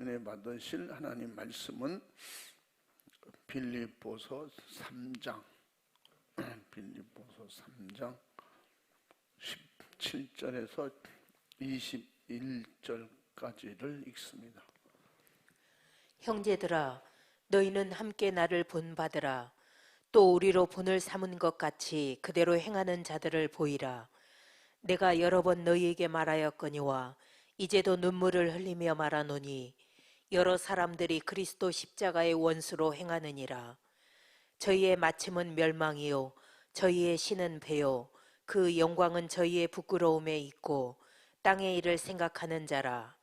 은혜 받으실 하나님 말씀은 빌립보서 3장 17절에서 21절까지를 읽습니다. 형제들아, 너희는 함께 나를 본받으라. 또 우리로 본을 삼은 것 같이 그대로 행하는 자들을 보이라. 내가 여러 번 너희에게 말하였거니와 이제도 눈물을 흘리며 말하노니 여러 사람들이 그리스도 십자가의 원수로 행하느니라. 저희의 마침은 멸망이요 저희의 신은 배요 그 영광은 저희의 부끄러움에 있고 땅의 일을 생각하는 자라.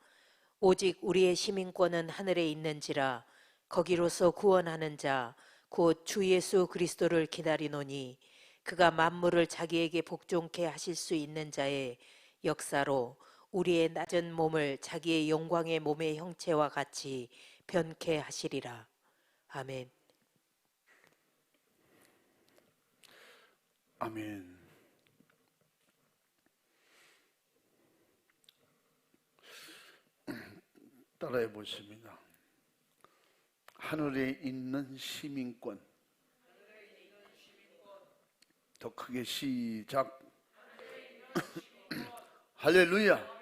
오직 우리의 시민권은 하늘에 있는지라. 거기로서 구원하는 자 곧 주 예수 그리스도를 기다리노니 그가 만물을 자기에게 복종케 하실 수 있는 자의 역사로 우리의 낮은 몸을 자기의 영광의 몸의 형체와 같이 변케 하시리라. 아멘. 아멘. 따라해 보십니다. 하늘에 있는 시민권. 더 크게 시작. 할렐루야.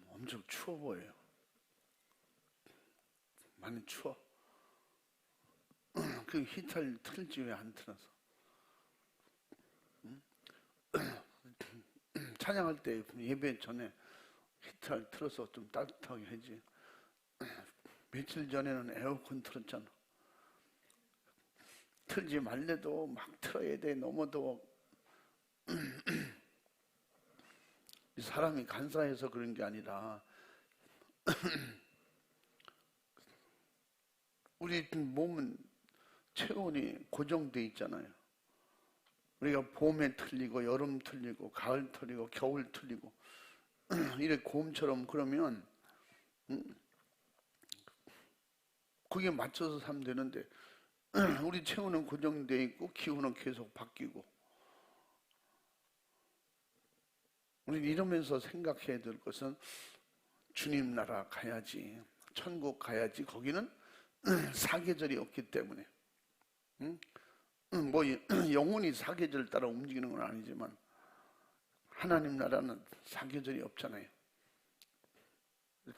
엄청 추워 보여요. 많이 추워. 그 히터를 틀지 왜 안 틀어서? 찬양할 때 예배 전에 히터를 틀어서 좀 따뜻하게 하지. 며칠 전에는 에어컨 틀었잖아. 틀지 말래도 막 틀어야 돼. 너무 더워. 사람이 간사해서 그런 게 아니라 우리 몸은 체온이 고정돼 있잖아요. 우리가 봄에 틀리고 여름 틀리고 가을 틀리고 겨울 틀리고 이렇게 곰처럼 그러면 거기에 맞춰서 살면 되는데 우리 체온은 고정돼 있고 기후는 계속 바뀌고 우리는 이러면서 생각해야 될 것은 주님 나라 가야지, 천국 가야지. 거기는 사계절이 없기 때문에 뭐 영혼이 사계절 따라 움직이는 건 아니지만 하나님 나라는 사계절이 없잖아요.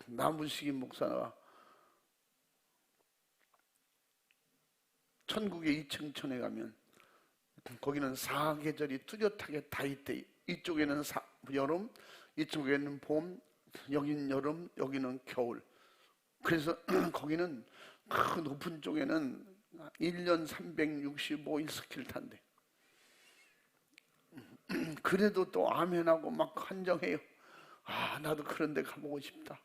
나무식인 목사가 천국의 이층천에 가면 거기는 사계절이 뚜렷하게 다 있대. 이쪽에는 여름, 이쪽에는 봄, 여긴 여름, 여기는 겨울. 그래서 거기는 그 높은 쪽에는 1년 365일 스키를 탄대. 그래도 또 아멘하고 막 환정해요. 아, 나도 그런 데 가보고 싶다.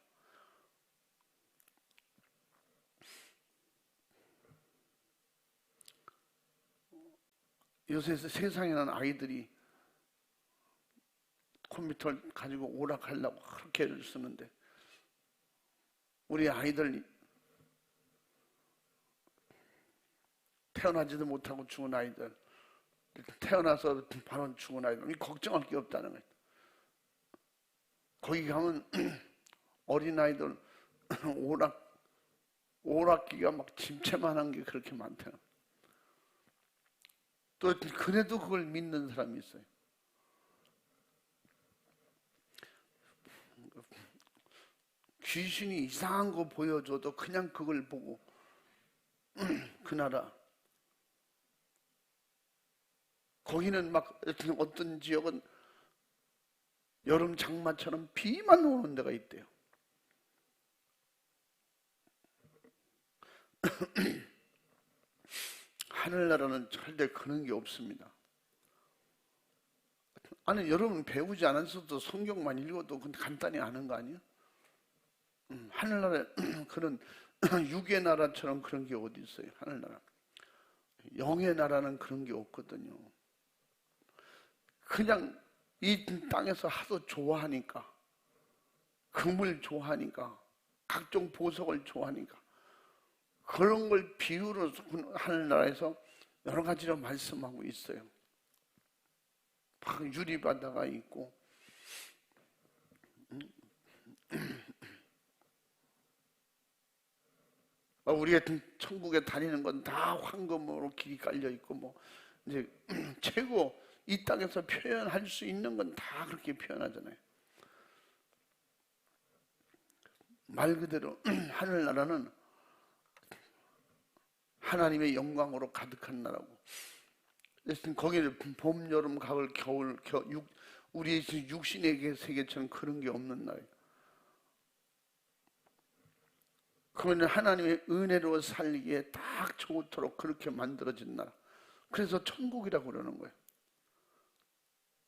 요새 세상에는 아이들이 컴퓨터를 가지고 오락하려고 그렇게 애를 쓰는데 우리 아이들 태어나지도 못하고 죽은 아이들, 태어나서 바로 죽은 아이들, 걱정할 게 없다는 거예요. 거기 가면 어린아이들 오락기가 막 짐채만한 게 그렇게 많대요. 또 그래도 그걸 믿는 사람이 있어요. 귀신이 이상한 거 보여줘도 그냥 그걸 보고 그 나라 거기는 막 어떤 지역은 여름 장마처럼 비만 오는 데가 있대요. 하늘나라는 절대 그런 게 없습니다. 아니, 여러분 배우지 않았어도 성경만 읽어도 간단히 아는 거 아니에요? 하늘나라 그런 육의 나라처럼 그런 게 어디 있어요? 하늘나라. 영의 나라는 그런 게 없거든요. 그냥 이 땅에서 하도 좋아하니까, 금을 좋아하니까, 각종 보석을 좋아하니까 그런 걸 비유로 하늘나라에서 여러 가지로 말씀하고 있어요. 막 유리바다가 있고, 우리가 천국에 다니는 건 다 황금으로 길이 깔려 있고, 뭐 이제 최고 이 땅에서 표현할 수 있는 건 다 그렇게 표현하잖아요. 말 그대로 하늘나라는 하나님의 영광으로 가득한 나라고, 거기는 봄, 여름, 가을, 겨울, 우리의 육신의 세계처럼 그런 게 없는 나라예요. 그러면 하나님의 은혜로 살기에 딱 좋도록 그렇게 만들어진 나라. 그래서 천국이라고 그러는 거예요.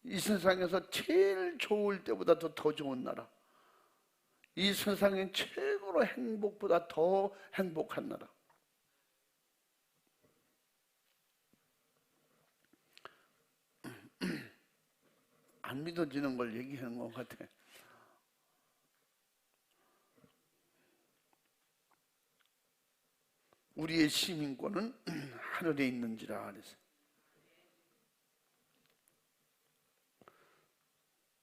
이 세상에서 제일 좋을 때보다도 더 좋은 나라. 이 세상의 최고로 행복보다 더 행복한 나라. 안 믿어지는 걸 얘기하는 것 같아. 우리의 시민권은 하늘에 있는지라 그랬어요.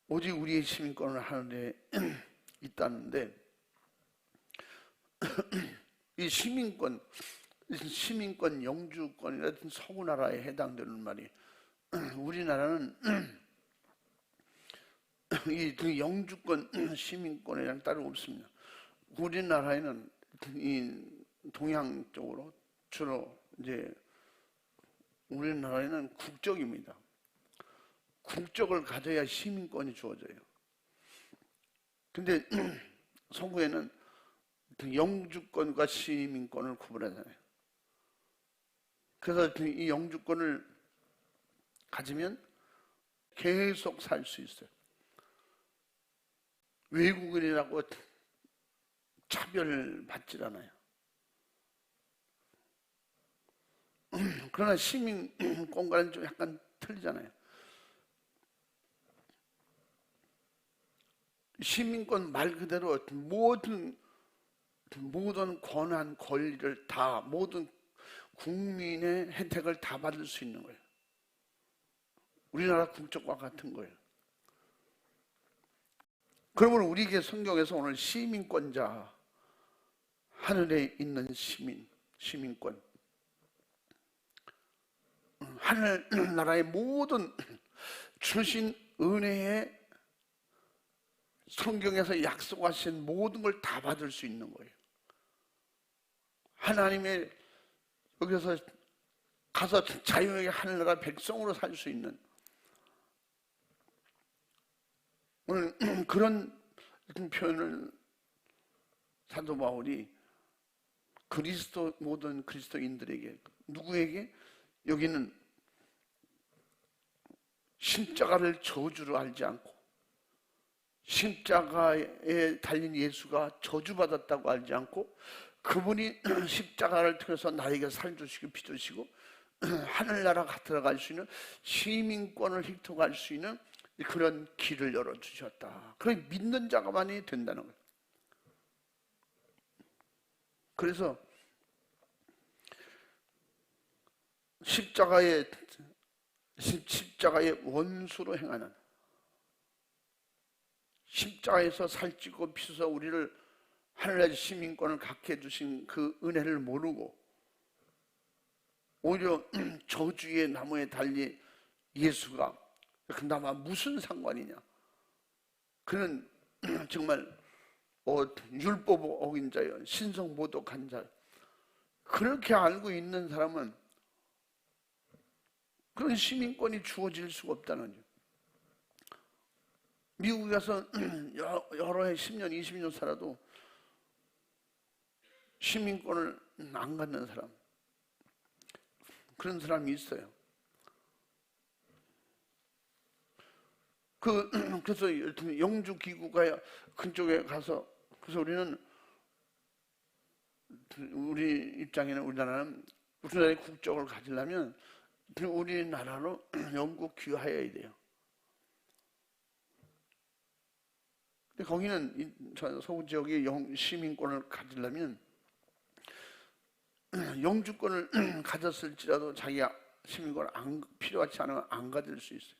오직 우리의 시민권은 하늘에 있다는데, 이 시민권, 영주권이라든 서구나라에 해당되는 말이, 우리나라는 이 영주권, 시민권이랑 따로 없습니다. 우리나라에는 이 동양 쪽으로 주로 이제 우리나라에는 국적입니다. 국적을 가져야 시민권이 주어져요. 근데 서구에는 영주권과 시민권을 구분하잖아요. 그래서 이 영주권을 가지면 계속 살 수 있어요. 외국인이라고 차별받질 않아요. 그러나 시민권과는 좀 약간 틀리잖아요. 시민권 말 그대로 모든 권한, 권리를 다, 모든 국민의 혜택을 다 받을 수 있는 거예요. 우리나라 국적과 같은 거예요. 그러면 우리에게 성경에서 오늘 시민권자, 하늘에 있는 시민권, 하늘나라의 모든 주신 은혜에 성경에서 약속하신 모든 걸 다 받을 수 있는 거예요. 하나님의 여기서 가서 자유하게 하늘나라 백성으로 살 수 있는, 오늘 그런 표현을 사도 바울이 모든 그리스도인들에게, 누구에게? 여기는 십자가를 저주로 알지 않고 십자가에 달린 예수가 저주받았다고 알지 않고 그분이 십자가를 통해서 나에게 살 주시고 피 주시고 하늘나라 들어갈 수 있는 시민권을 획득할 수 있는 그런 길을 열어주셨다. 그걸 믿는 자가만이 된다는 거예요. 그래서 십자가의 원수로 행하는, 십자가에서 살찌고 피서 우리를 하늘나라의 시민권을 갖게 해주신 그 은혜를 모르고 오히려 저주의 나무에 달린 예수가 그나마 무슨 상관이냐, 그는 정말 율법 어긴 자요, 신성 모독한 자, 그렇게 알고 있는 사람은 그런 시민권이 주어질 수가 없다는 거죠. 미국에 가서 여러 해 10년, 20년 살아도 시민권을 안 갖는 사람, 그런 사람이 있어요. 그래서 영주기구가 그쪽에 가서, 그래서 우리 입장에는 우리나라의 국적을 가지려면 우리나라로 영국 귀화해야 돼요. 근데 거기는 서구 지역의 시민권을 가지려면 영주권을 가졌을지라도 자기가 시민권을 필요하지 않으면 안 가질 수 있어요.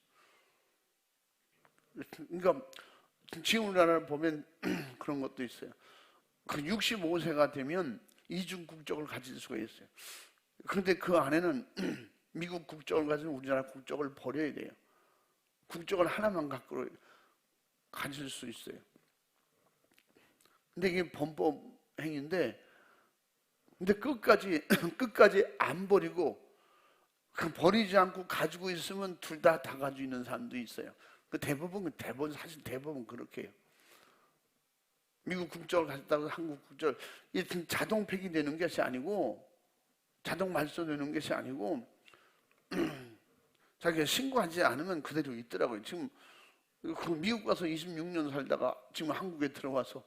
그러니까 지금 우리나라를 보면 그런 것도 있어요. 그 65세가 되면 이중 국적을 가질 수가 있어요. 그런데 그 안에는 미국 국적을 가진 우리나라 국적을 버려야 돼요. 국적을 하나만 갖고 가질 수 있어요. 근데 이게 범법 행위인데, 근데 끝까지 안 버리고, 그 버리지 않고 가지고 있으면 둘 다 가지고 있는 사람도 있어요. 그 사실 대부분 그렇게 해요. 미국 국적을 가졌다고 한국 국적을, 이게 자동 폐기되는 것이 아니고, 자동 말소되는 것이 아니고, 자기가 신고하지 않으면 그대로 있더라고요. 지금 그 미국 가서 26년 살다가 지금 한국에 들어와서,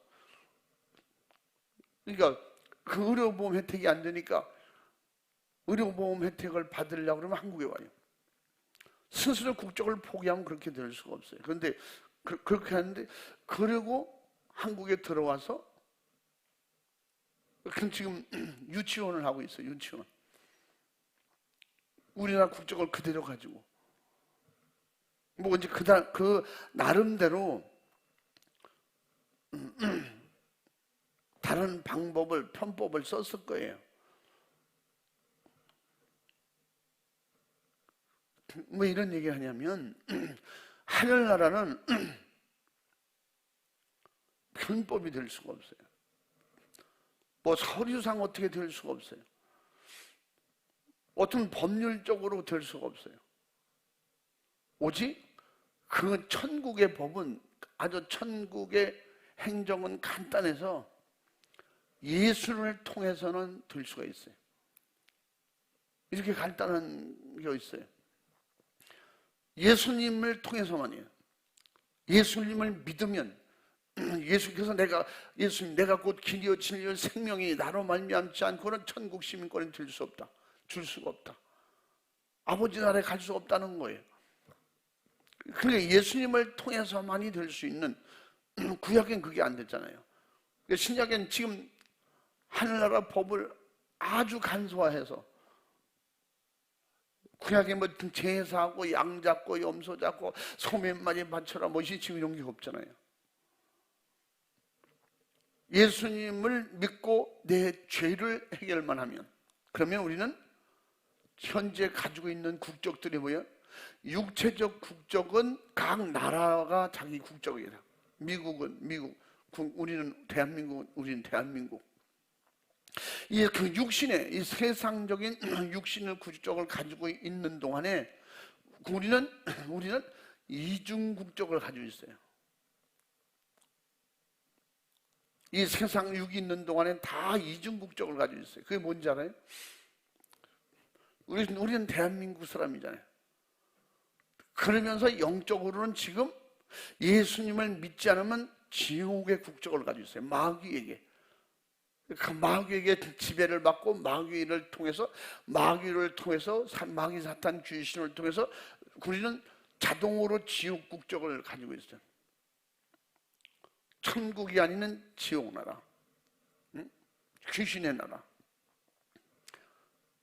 그러니까 그 의료보험 혜택이 안 되니까 의료보험 혜택을 받으려고 그러면 한국에 와요. 스스로 국적을 포기하면 그렇게 될 수가 없어요. 그런데 그렇게 하는데, 그리고 한국에 들어와서 지금 유치원을 하고 있어요. 유치원. 우리나라 국적을 그대로 가지고. 뭐 이제 그 나름대로 다른 편법을 썼을 거예요. 뭐 이런 얘기 하냐면, 하늘나라는 편법이 될 수가 없어요. 뭐 서류상 어떻게 될 수가 없어요. 어떤 법률적으로 될 수가 없어요. 오직 그 천국의 법은, 아주 천국의 행정은 간단해서 예수를 통해서는 될 수가 있어요. 이렇게 간단한 게 있어요. 예수님을 통해서만이에요. 예수님을 믿으면, 예수께서 예수님 내가 곧 길이요 진리요 생명이 나로 말미암지 않고는 천국 시민권이 될 수 없다. 줄 수가 없다. 아버지 나라에 갈 수 없다는 거예요. 그러니까 예수님을 통해서만이 될 수 있는, 구약엔 그게 안 됐잖아요. 신약엔 지금 하늘나라 법을 아주 간소화해서, 구약에 뭐 제사하고 양 잡고 염소 잡고 소 몇 마리 바쳐라 뭐 지금 이런 게 없잖아요. 예수님을 믿고 내 죄를 해결만 하면, 그러면 우리는 현재 가지고 있는 국적들이 뭐예요? 육체적 국적은 각 나라가 자기 국적이에요. 미국은 미국, 우리는 대한민국. 이 그 육신의, 이 세상적인 육신의 국적을 가지고 있는 동안에 우리는 이중 국적을 가지고 있어요. 이 세상 육이 있는 동안에 다 이중 국적을 가지고 있어요. 그게 뭔지 알아요? 우리는 대한민국 사람이잖아요. 그러면서 영적으로는 지금 예수님을 믿지 않으면 지옥의 국적을 가지고 있어요. 마귀에게. 그 마귀에게 지배를 받고 마귀를 통해서 마귀 사탄 귀신을 통해서 우리는 자동으로 지옥 국적을 가지고 있어요. 천국이 아닌 지옥 나라, 귀신의 나라.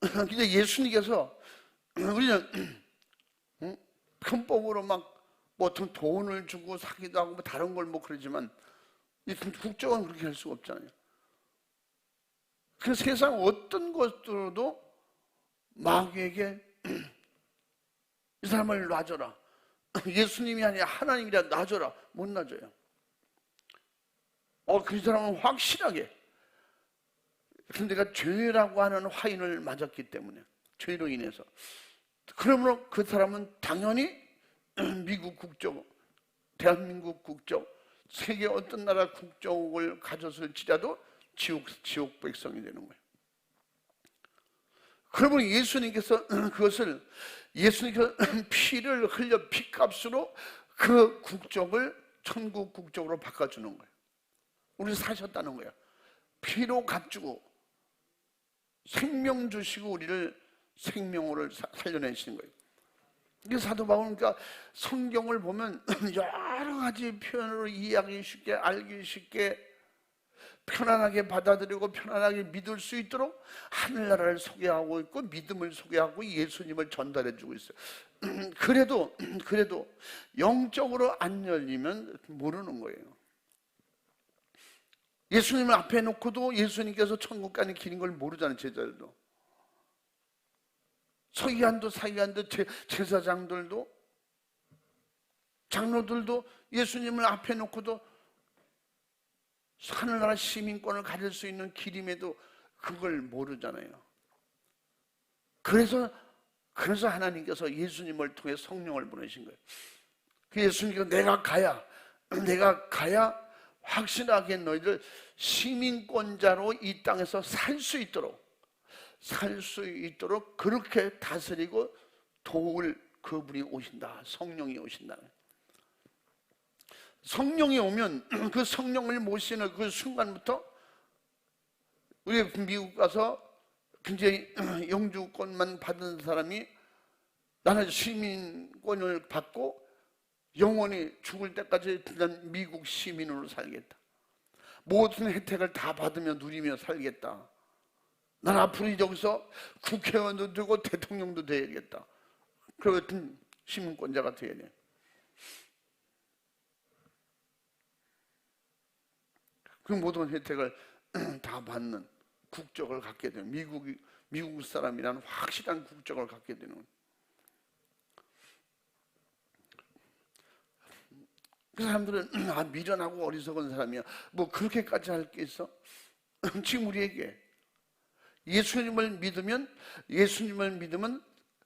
근데 예수님께서 우리는 편법으로 막 뭐 어떤 돈을 주고 사기도 하고 뭐 다른 걸 뭐 그러지만 이 국적은 그렇게 할 수가 없잖아요. 그 세상 어떤 것들도 마귀에게 이 사람을 놔줘라, 예수님이 아니라 하나님이라 놔줘라, 못 놔줘요. 그 사람은 확실하게, 근데 내가 죄라고 하는 화인을 맞았기 때문에, 죄로 인해서, 그러므로 그 사람은 당연히 미국 국적, 대한민국 국적, 세계 어떤 나라 국적을 가졌을지라도 지옥 백성이 되는 거예요. 그러면 예수님께서 피를 흘려 피값으로 그 국적을 천국 국적으로 바꿔주는 거예요. 우리 사셨다는 거예요. 피로 값주고 생명 주시고 우리를 생명으로 살려내시는 거예요. 이게 사도 바울은, 그러니까 성경을 보면 여러 가지 표현으로 이해하기 쉽게, 알기 쉽게, 편안하게 받아들이고 편안하게 믿을 수 있도록 하늘나라를 소개하고 있고 믿음을 소개하고 예수님을 전달해 주고 있어요. 그래도 영적으로 안 열리면 모르는 거예요. 예수님을 앞에 놓고도 예수님께서 천국 가는 길인 걸 모르잖아요. 제자들도, 서기관도 사기관도 제사장들도 장로들도 예수님을 앞에 놓고도 하늘나라 시민권을 가질 수 있는 길임에도 그걸 모르잖아요. 그래서 하나님께서 예수님을 통해 성령을 보내신 거예요. 그 예수님께서 내가 가야 확실하게 너희들 시민권자로 이 땅에서 살 수 있도록 그렇게 다스리고 도울 그분이 오신다. 성령이 오신다. 성령이 오면 그 성령을 모시는 그 순간부터 우리 미국 가서 굉장히 영주권만 받은 사람이 나는 시민권을 받고 영원히 죽을 때까지 난 미국 시민으로 살겠다. 모든 혜택을 다 받으며 누리며 살겠다. 난 앞으로 여기서 국회의원도 되고 대통령도 되야겠다. 그러면 시민권자가 돼야 돼. 그 모든 혜택을 다 받는 국적을 갖게 되는, 미국 사람이라는 확실한 국적을 갖게 되는. 그 사람들은 미련하고 어리석은 사람이야. 뭐 그렇게까지 할 게 있어? 지금 우리에게 예수님을 믿으면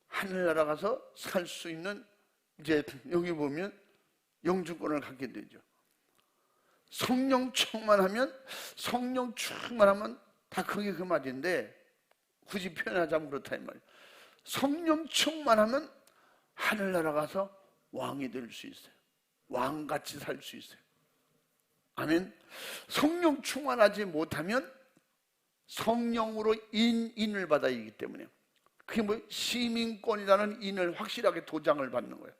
하늘나라 가서 살 수 있는, 이제 여기 보면 영주권을 갖게 되죠. 성령 충만하면 다 그게 그 말인데 굳이 표현하자면 그렇다 이 말이에요. 성령 충만하면 하늘나라 가서 왕이 될 수 있어요. 왕같이 살 수 있어요. 아멘. 성령 충만하지 못하면 성령으로 인을 받아야 하기 때문에, 그게 뭐 시민권이라는 인을 확실하게 도장을 받는 거예요.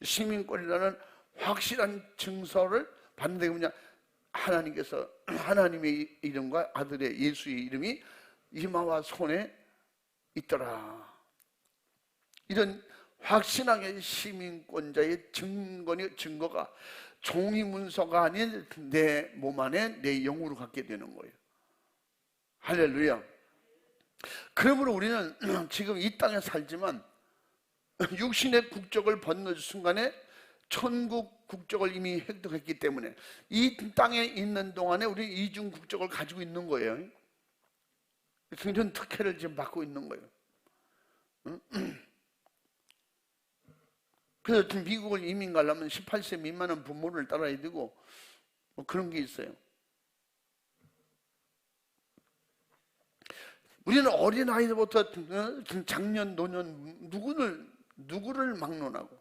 시민권이라는 확실한 증서를 받는 게 뭐냐? 하나님께서 하나님의 이름과 아들의 예수의 이름이 이마와 손에 있더라. 이런 확신하게 시민권자의 증거가 종이 문서가 아닌 내 몸 안에 내 영으로 갖게 되는 거예요. 할렐루야. 그러므로 우리는 지금 이 땅에 살지만 육신의 국적을 벗는 순간에 천국 국적을 이미 획득했기 때문에 이 땅에 있는 동안에 우리 이중 국적을 가지고 있는 거예요. 굉장히 특혜를 지금 받고 있는 거예요. 그래서 미국을 이민 가려면 18세 미만은 부모를 따라야 되고 뭐 그런 게 있어요. 우리는 어린아이들부터 장년, 노년 누구를 막론하고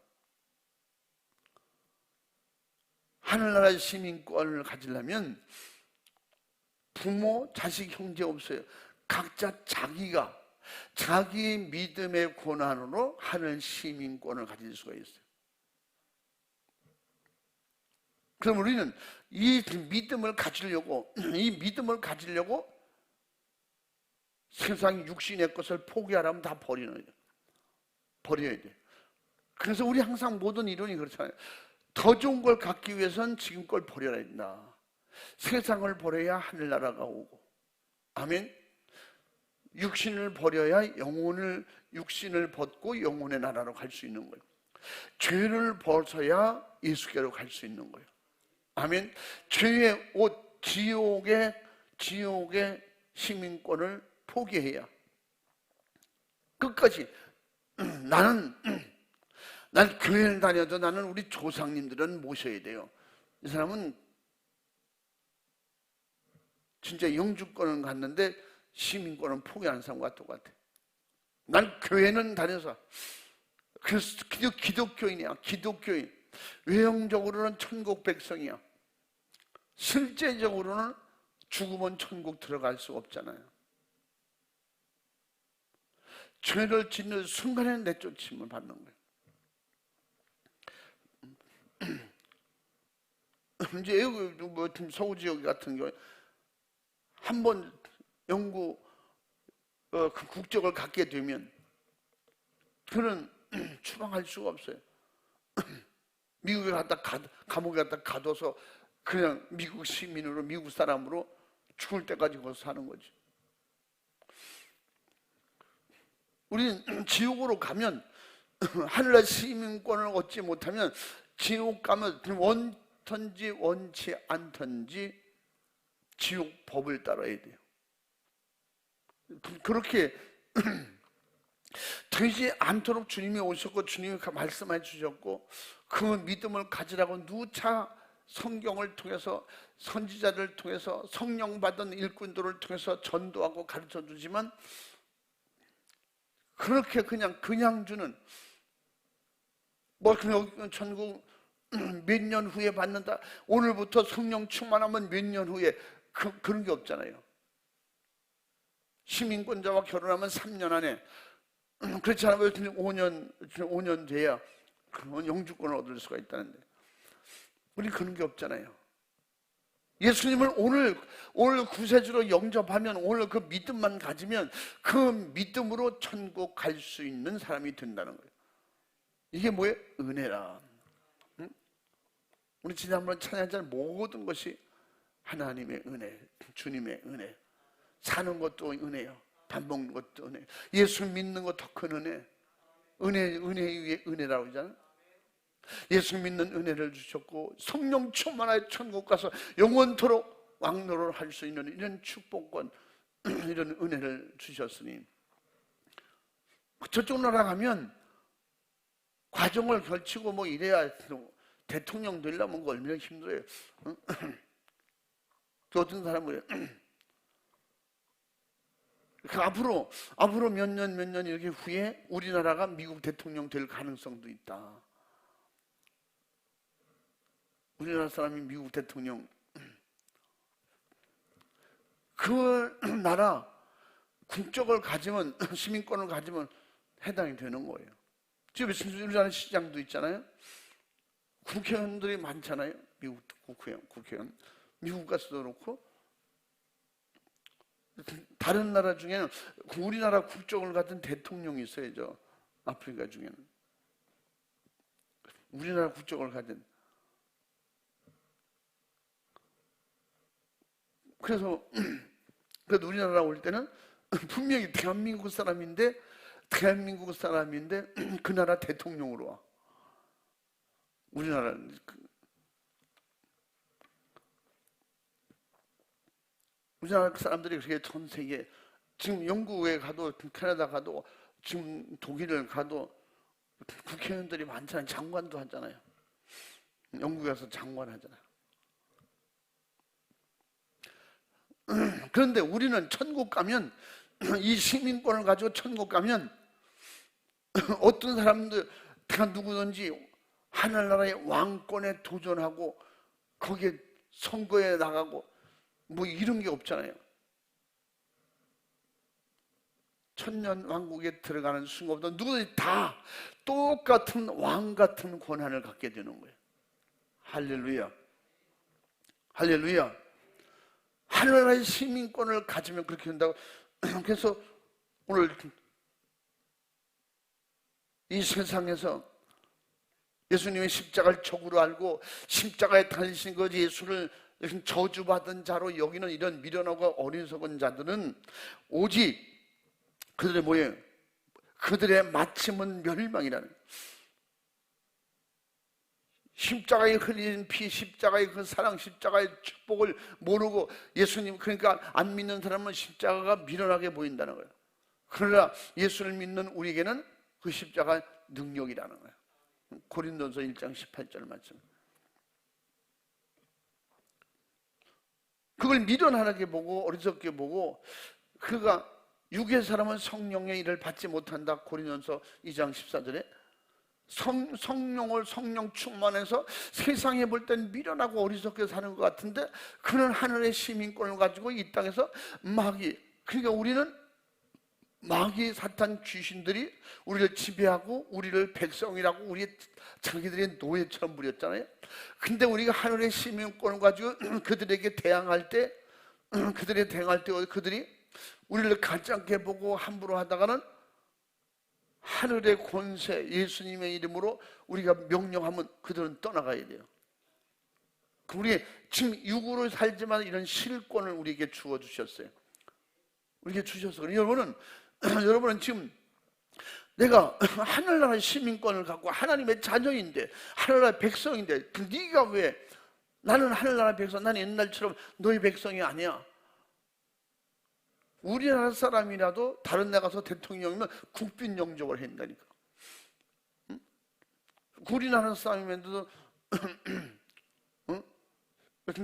하늘나라 시민권을 가지려면 부모, 자식, 형제 없어요. 각자 자기 믿음의 권한으로 하늘 시민권을 가질 수가 있어요. 그럼 우리는 이 믿음을 가지려고 세상 육신의 것을 포기하라면 다 버려야 돼. 그래서 우리 항상 모든 이론이 그렇잖아요. 더 좋은 걸 갖기 위해서는 지금 걸 버려야 된다. 세상을 버려야 하늘나라가 오고, 아멘. 육신을 버려야 육신을 벗고 영혼의 나라로 갈 수 있는 거예요. 죄를 벗어야 예수께로 갈 수 있는 거예요. 아멘. 죄의 옷, 지옥의 시민권을 포기해야 끝까지 난 교회를 다녀도 나는 우리 조상님들은 모셔야 돼요. 이 사람은 진짜 영주권을 갖는데 시민권은 포기하는 사람과 똑같아. 난 교회는 다녀서 그래서 기독교인이야. 기독교인. 외형적으로는 천국 백성이야. 실제적으로는 죽으면 천국 들어갈 수 없잖아요. 죄를 짓는 순간에 내쫓임을 받는 거예요. 이제 뭐 서울 지역 같은 경우에 한번 영구 그 국적을 갖게 되면 그는 추방할 수가 없어요. 미국에 감옥에 갖다 가둬서 그냥 미국 시민으로, 미국 사람으로 죽을 때까지 거기서 사는 거지. 우리는 지옥으로 가면 하늘나라 시민권을 얻지 못하면 지옥 가면 원턴지 원치 않던지 지옥 법을 따라야 돼요. 그렇게 되지 않도록 주님이 오셨고 주님이 말씀해 주셨고 그 믿음을 가지라고 누차 성경을 통해서 선지자를 통해서 성령 받은 일꾼들을 통해서 전도하고 가르쳐 주지만 그렇게 그냥 주는 뭐 그냥 천국 몇 년 후에 받는다, 오늘부터 성령 충만하면 몇 년 후에 그런 게 없잖아요. 시민권자와 결혼하면 3년 안에, 그렇지 않으면 5년 돼야 영주권을 얻을 수가 있다는데 우리 그런 게 없잖아요. 예수님을 오늘 구세주로 영접하면, 오늘 그 믿음만 가지면 그 믿음으로 천국 갈 수 있는 사람이 된다는 거예요. 이게 뭐예요? 은혜라. 응? 우리 지난번 찬양했잖아요. 모든 것이 하나님의 은혜, 주님의 은혜. 사는 것도 은혜요. 밥 먹는 것도 은혜. 예수 믿는 것 더 큰 은혜. 은혜 위에 은혜라고 하잖아요. 예수 믿는 은혜를 주셨고 성령 충만하여 천국 가서 영원토록 왕노를 할 수 있는 이런 축복권, 이런 은혜를 주셨으니 저쪽 나라 가면 과정을 걸치고 뭐 이래야 대통령 되려면 얼마나 힘들어요. 또 어떤 사람은 앞으로 몇 년 이렇게 후에 우리나라가 미국 대통령 될 가능성도 있다. 우리나라 사람이 미국 대통령, 그 나라 국적을 가지면, 시민권을 가지면 해당이 되는 거예요. 지금 우리나라 시장도 있잖아요. 국회의원들이 많잖아요. 미국 국회의원. 미국 가서도 그렇고 다른 나라 중에는 우리나라 국적을 가진 대통령이 있어야죠. 아프리카 중에는 우리나라 국적을 가진. 그래서 우리나라 올 때는 분명히 대한민국 사람인데 그 나라 대통령으로 와. 우리나라 사람들이 그렇게 전 세계, 지금 영국에 가도, 캐나다 가도, 지금 독일을 가도 국회의원들이 많잖아요. 장관도 하잖아요. 영국에 가서 장관 하잖아요. 그런데 우리는 천국 가면, 이 시민권을 가지고 천국 가면 어떤 사람들 다 누구든지 하늘나라의 왕권에 도전하고 거기에 선거에 나가고 뭐 이런 게 없잖아요. 천년 왕국에 들어가는 순간부터 누구든지 다 똑같은 왕 같은 권한을 갖게 되는 거예요. 할렐루야. 할렐루야. 하늘나라의 시민권을 가지면 그렇게 된다고. 그래서 오늘 이 세상에서 예수님의 십자가를 적으로 알고 십자가에 달리신 그 예수를 저주받은 자로 여기는 이런 미련하고 어리석은 자들은 오직 그들의 뭐예요? 그들의 마침은 멸망이라는, 십자가에 흘린 피, 십자가의 그 사랑, 십자가의 축복을 모르고 예수님, 그러니까 안 믿는 사람은 십자가가 미련하게 보인다는 거예요. 그러나 예수를 믿는 우리에게는 그 십자가 능력이라는 거예요. 고린도서 1장 18절 말씀. 그걸 미련하게 보고 어리석게 보고, 그가 육의 사람은 성령의 일을 받지 못한다. 고린도서 2장 14절에 성령 충만해서 세상에 볼 땐 미련하고 어리석게 사는 것 같은데 그는 하늘의 시민권을 가지고 이 땅에서 그러니까 우리는 마귀, 사탄, 귀신들이 우리를 지배하고 우리를 백성이라고 자기들의 노예처럼 부렸잖아요. 근데 우리가 하늘의 시민권을 가지고 그들에게 대항할 때 그들이 우리를 가짜게 보고 함부로 하다가는 하늘의 권세 예수님의 이름으로 우리가 명령하면 그들은 떠나가야 돼요. 우리 지금 육으로 살지만 이런 실권을 우리에게 주어 주셨어요. 우리에게 주셔서 여러분은 지금 내가 하늘나라의 시민권을 갖고 하나님의 자녀인데 하늘나라의 백성인데 네가 왜 나는 하늘나라 백성, 나는 옛날처럼 너희 백성이 아니야. 우리나라 사람이라도 다른 데 가서 대통령이면 국빈 영접을 한다니까. 우리나라 사람이면도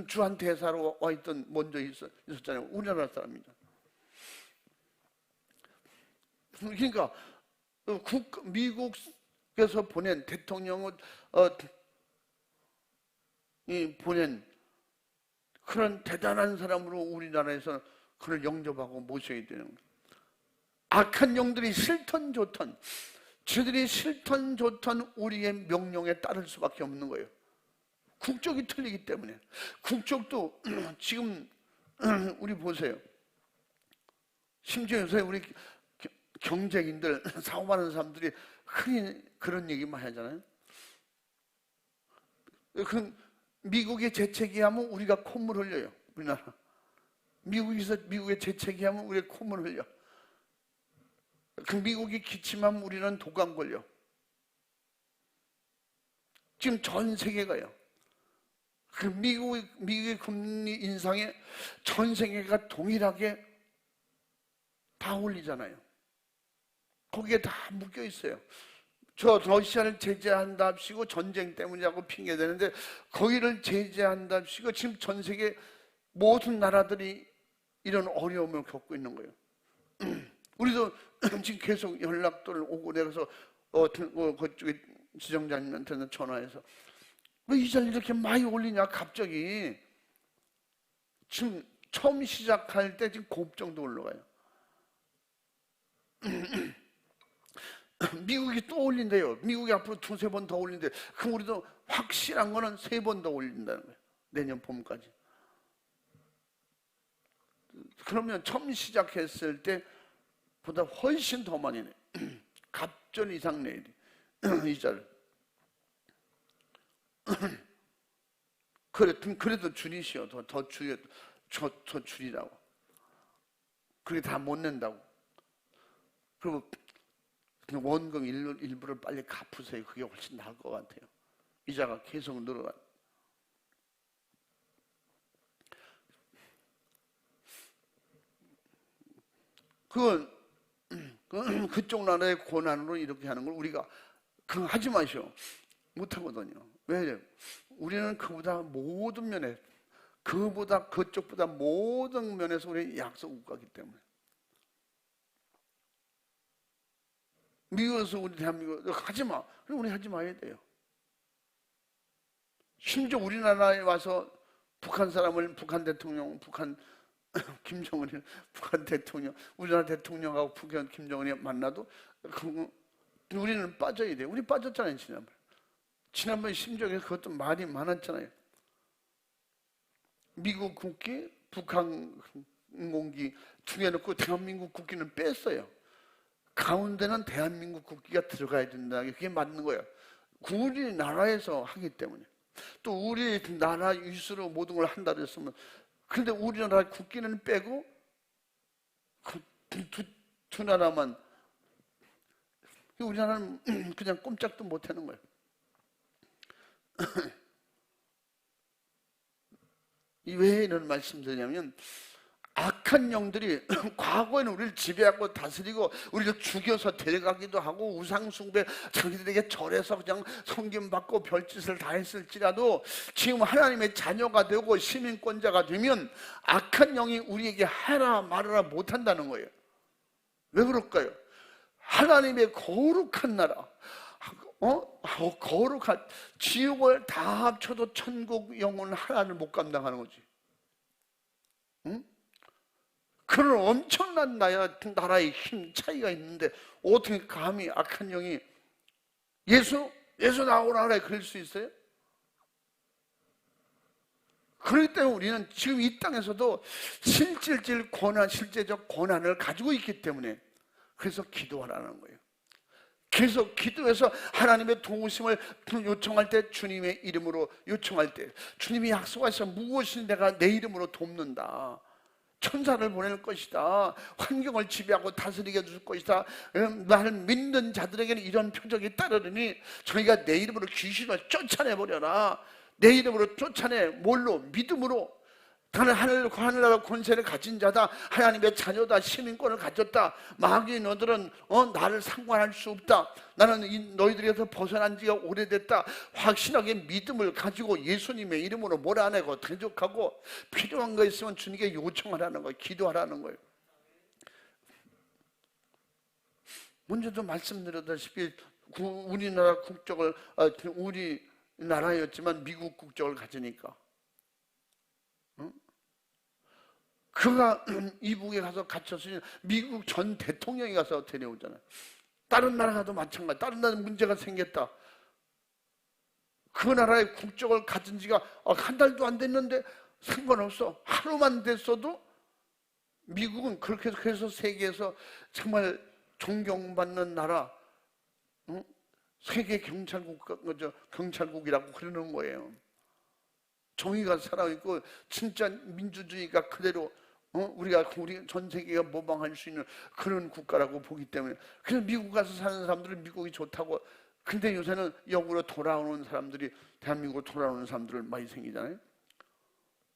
주한 대사로 와 있던 먼저 있었잖아요. 우리나라 사람입니다. 그러니까 미국에서 보낸 대통령을 보낸 그런 대단한 사람으로 우리나라에서 그를 영접하고 모셔야 되는 거예요. 악한 영들이 싫던 좋던 저들이 싫던 좋던 우리의 명령에 따를 수밖에 없는 거예요. 국적이 틀리기 때문에. 국적도 지금 우리 보세요. 심지어 요새 우리 경제인들 사업하는 사람들이 흔히 그런 얘기 많이 하잖아요. 미국에 재채기하면 우리가 콧물 흘려요. 우리나라 미국에 재채기하면 우리가 콧물 흘려. 미국이 기침하면 우리는 독감 걸려. 지금 전 세계가요. 미국의 금리 인상에 전 세계가 동일하게 다 올리잖아요. 거기에 다 묶여 있어요. 저 러시아를 제재한답시고 전쟁 때문이라고 핑계대는데 거기를 제재한답시고 지금 전 세계 모든 나라들이 이런 어려움을 겪고 있는 거예요. 우리도 지금 계속 연락들 오고 내려서 그쪽에 지정장님한테는 전화해서 왜 이자를 이렇게 많이 올리냐 갑자기. 지금 처음 시작할 때 지금 곱 정도 올라가요. 미국이 또 올린대요. 미국이 앞으로 두세 번 더 올린대. 그럼 우리도 확실한 거는 3번 더 올린다는 거예요. 내년 봄까지. 그러면 처음 시작했을 때보다 훨씬 더 많이 내. 갑절 이상 내야 돼. 이자를. 그래도 줄이시오. 더 줄이라고. 그게 다 못 낸다고. 그리고 원금 일부를 빨리 갚으세요. 그게 훨씬 나을 것 같아요. 이자가 계속 늘어나. 그쪽 나라의 고난으로 이렇게 하는 걸 우리가 하지 마시오. 못하거든요. 왜? 우리는 그보다 모든 면에 그쪽보다 모든 면에서 우리 약속 국가이기 때문에. 미국에서 우리 대한민국 하지 마. 그럼 우리 하지 마야 돼요. 심지어 우리나라에 와서 북한 사람을 북한 대통령, 김정은이 북한 대통령, 우리나라 대통령하고 북한 김정은이 만나도 우리는 빠져야 돼요. 우리 빠졌잖아요, 지난번에 심지어 그것도 말이 많았잖아요. 미국 국기, 북한 공기 중에놓고 대한민국 국기는 뺐어요. 가운데는 대한민국 국기가 들어가야 된다. 그게 맞는 거예요. 우리나라에서 하기 때문에. 또 우리 나라 위주로 모든 걸 한다 그랬으면, 근데 우리나라 국기는 빼고 두 나라만, 우리나라는 그냥 꼼짝도 못 하는 거예요. 왜 이런 말씀드리냐면, 악한 영들이 과거에는 우리를 지배하고 다스리고 우리를 죽여서 데려가기도 하고 우상숭배 자기들에게 절해서 그냥 섬김받고 별짓을 다 했을지라도 지금 하나님의 자녀가 되고 시민권자가 되면 악한 영이 우리에게 하라 말하라 못한다는 거예요. 왜 그럴까요? 하나님의 거룩한 나라, 거룩한 지옥을 다 합쳐도 천국 영혼 하나를 못 감당하는 거지. 응? 그런 엄청난 나라의 힘 차이가 있는데 어떻게 감히 악한 영이 예수 나오라 그래 그럴 수 있어요? 그렇기 때문에 우리는 지금 이 땅에서도 실질적 권한을 가지고 있기 때문에 그래서 기도하라는 거예요. 계속 기도해서 하나님의 도우심을 요청할 때, 주님의 이름으로 요청할 때, 주님이 약속하셔서 무엇이 내가 내 이름으로 돕는다, 천사를 보낼 것이다, 환경을 지배하고 다스리게 줄 것이다, 나를 믿는 자들에게는 이런 표적이 따르니 저희가 내 이름으로 귀신을 쫓아내버려라. 내 이름으로 쫓아내. 뭘로? 믿음으로. 나는 하늘나라 권세를 가진 자다, 하나님의 자녀다, 시민권을 가졌다, 마귀 너들은 나를 상관할 수 없다, 나는 너희들에서 벗어난 지가 오래됐다, 확실하게 믿음을 가지고 예수님의 이름으로 몰아내고 대적하고, 필요한 거 있으면 주님께 요청하라는 거예요. 기도하라는 거예요. 먼저도 말씀드렸다시피 우리나라 국적을, 우리나라였지만 미국 국적을 가지니까 그가 이북에 가서 갇혔으니 미국 전 대통령이 가서 데려오잖아요. 다른 나라 가도 마찬가지. 다른 나라에 문제가 생겼다. 그 나라의 국적을 가진 지가 한 달도 안 됐는데 상관없어. 하루만 됐어도 미국은 그렇게 해서 세계에서 정말 존경받는 나라, 세계 경찰국이라고 그러는 거예요. 정의가 살아있고 진짜 민주주의가 그대로 우리 전 세계가 모방할 수 있는 그런 국가라고 보기 때문에, 그래서 미국 가서 사는 사람들은 미국이 좋다고. 근데 요새는 영으로 돌아오는 사람들이, 대한민국으로 돌아오는 사람들 많이 생기잖아요.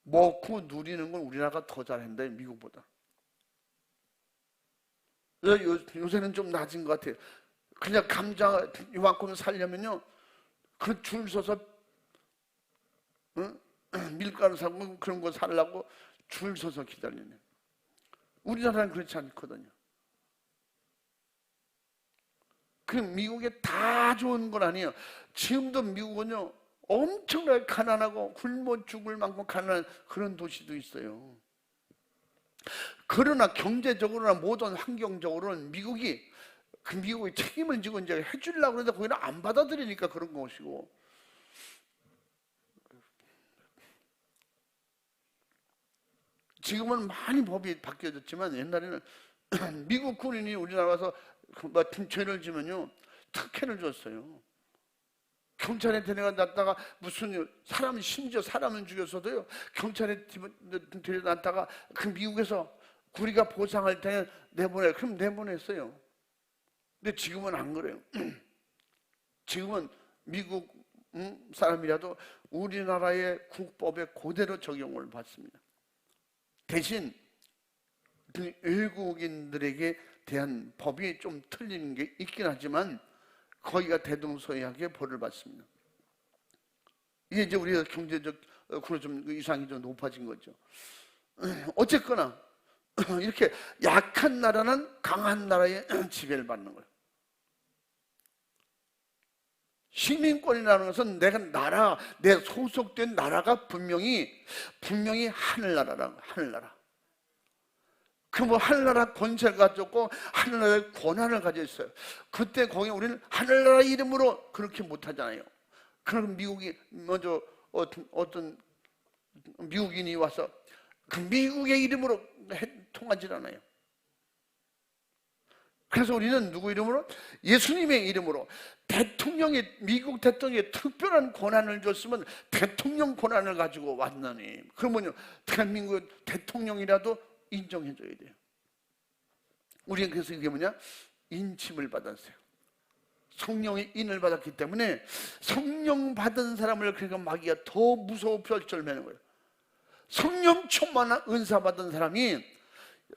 먹고 누리는 건 우리나라가 더 잘한다, 미국보다. 요새는 좀 낮은 것 같아요. 그냥 감자 요만큼 살려면요, 그 줄 서서 밀가루 사고 그런 거 사려고 줄 서서 기다리네. 우리나라는 그렇지 않거든요. 그 미국에 다 좋은 건 아니에요. 지금도 미국은요, 엄청나게 가난하고 굶어 죽을 만큼 가난한 그런 도시도 있어요. 그러나 경제적으로나 모든 환경적으로는 미국이 책임을 지고 이제 해주려고 그러는데 거기는 안 받아들이니까 그런 것이고. 지금은 많이 법이 바뀌어졌지만 옛날에는 미국 군인이 우리나라 와서 죄를 지면요, 특혜를 줬어요. 경찰에 데려갔다가 무슨 심지어 사람을 죽였어도요, 경찰에 데려갔다가 그 미국에서 우리가 보상할 때 내보내. 그럼 내보냈어요. 근데 지금은 안 그래요. 지금은 미국 사람이라도 우리나라의 국법에 그대로 적용을 받습니다. 대신 그 외국인들에게 대한 법이 좀 틀리는 게 있긴 하지만 거기가 대동소이하게 벌을 받습니다. 이게 이제 우리가 경제적으로 좀 이상이 좀 높아진 거죠. 어쨌거나 이렇게 약한 나라는 강한 나라의 지배를 받는 거예요. 시민권이라는 것은 내 소속된 나라가 분명히 하늘나라라는 거예요. 하늘나라. 그 하늘나라 권세를 가졌고 하늘나라의 권한을 가져 있어요. 그때 거기 우리는 하늘나라 이름으로 그렇게 못하잖아요. 그럼 미국이 먼저 어떤 미국인이 와서 그 미국의 이름으로 통하지 않아요. 그래서 우리는 누구 이름으로? 예수님의 이름으로. 미국 대통령이 특별한 권한을 줬으면 대통령 권한을 가지고 왔나니, 그러면요, 대한민국 대통령이라도 인정해줘야 돼요. 우리는 그래서 이게 뭐냐? 인침을 받았어요. 성령의 인을 받았기 때문에 성령 받은 사람을 그러니까 마귀가 더 무서워 펼쳐매는 거예요. 성령 충만한 은사 받은 사람이,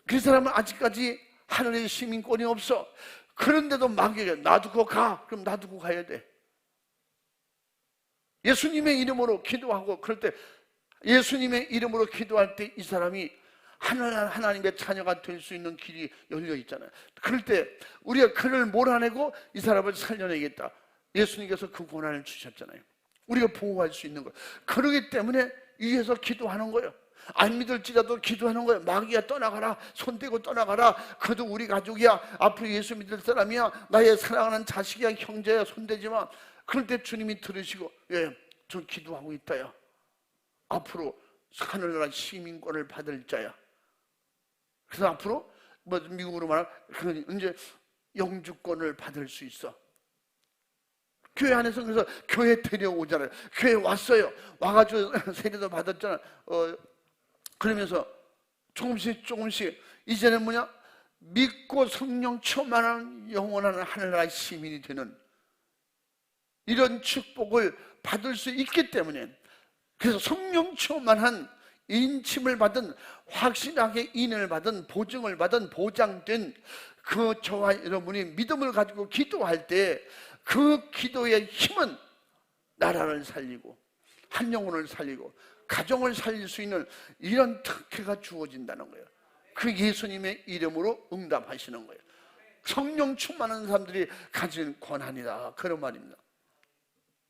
그 사람은 아직까지 하늘의 시민권이 없어. 그런데도 마귀가 놔두고 가. 그럼 놔두고 가야 돼. 예수님의 이름으로 기도하고, 그럴 때 예수님의 이름으로 기도할 때 이 사람이 하나님의 자녀가 될 수 있는 길이 열려 있잖아요. 그럴 때 우리가 그를 몰아내고 이 사람을 살려내겠다. 예수님께서 그 권한을 주셨잖아요. 우리가 보호할 수 있는 거예요. 그러기 때문에 위에서 기도하는 거예요. 안 믿을지라도 기도하는 거예요. 마귀야 떠나가라, 손대고 떠나가라. 그도 우리 가족이야, 앞으로 예수 믿을 사람이야, 나의 사랑하는 자식이야, 형제야, 손대지 마. 그럴 때 주님이 들으시고, 예, 저 기도하고 있다야, 앞으로 하늘나라 시민권을 받을 자야. 그래서 앞으로 미국으로 말하면 이제 영주권을 받을 수 있어. 교회 안에서. 그래서 교회 데려오잖아요. 교회 왔어요. 와가지고 세례도 받았잖아요. 그러면서 조금씩 이제는 뭐냐? 믿고 성령 충만한 영원한 하늘나라의 시민이 되는 이런 축복을 받을 수 있기 때문에, 그래서 성령 충만한 인침을 받은, 확실하게 인을 받은, 보증을 받은, 보장된 그 저와 여러분이 믿음을 가지고 기도할 때 그 기도의 힘은 나라를 살리고 한 영혼을 살리고 가정을 살릴 수 있는 이런 특혜가 주어진다는 거예요. 그 예수님의 이름으로 응답하시는 거예요. 성령 충만한 사람들이 가진 권한이다, 그런 말입니다.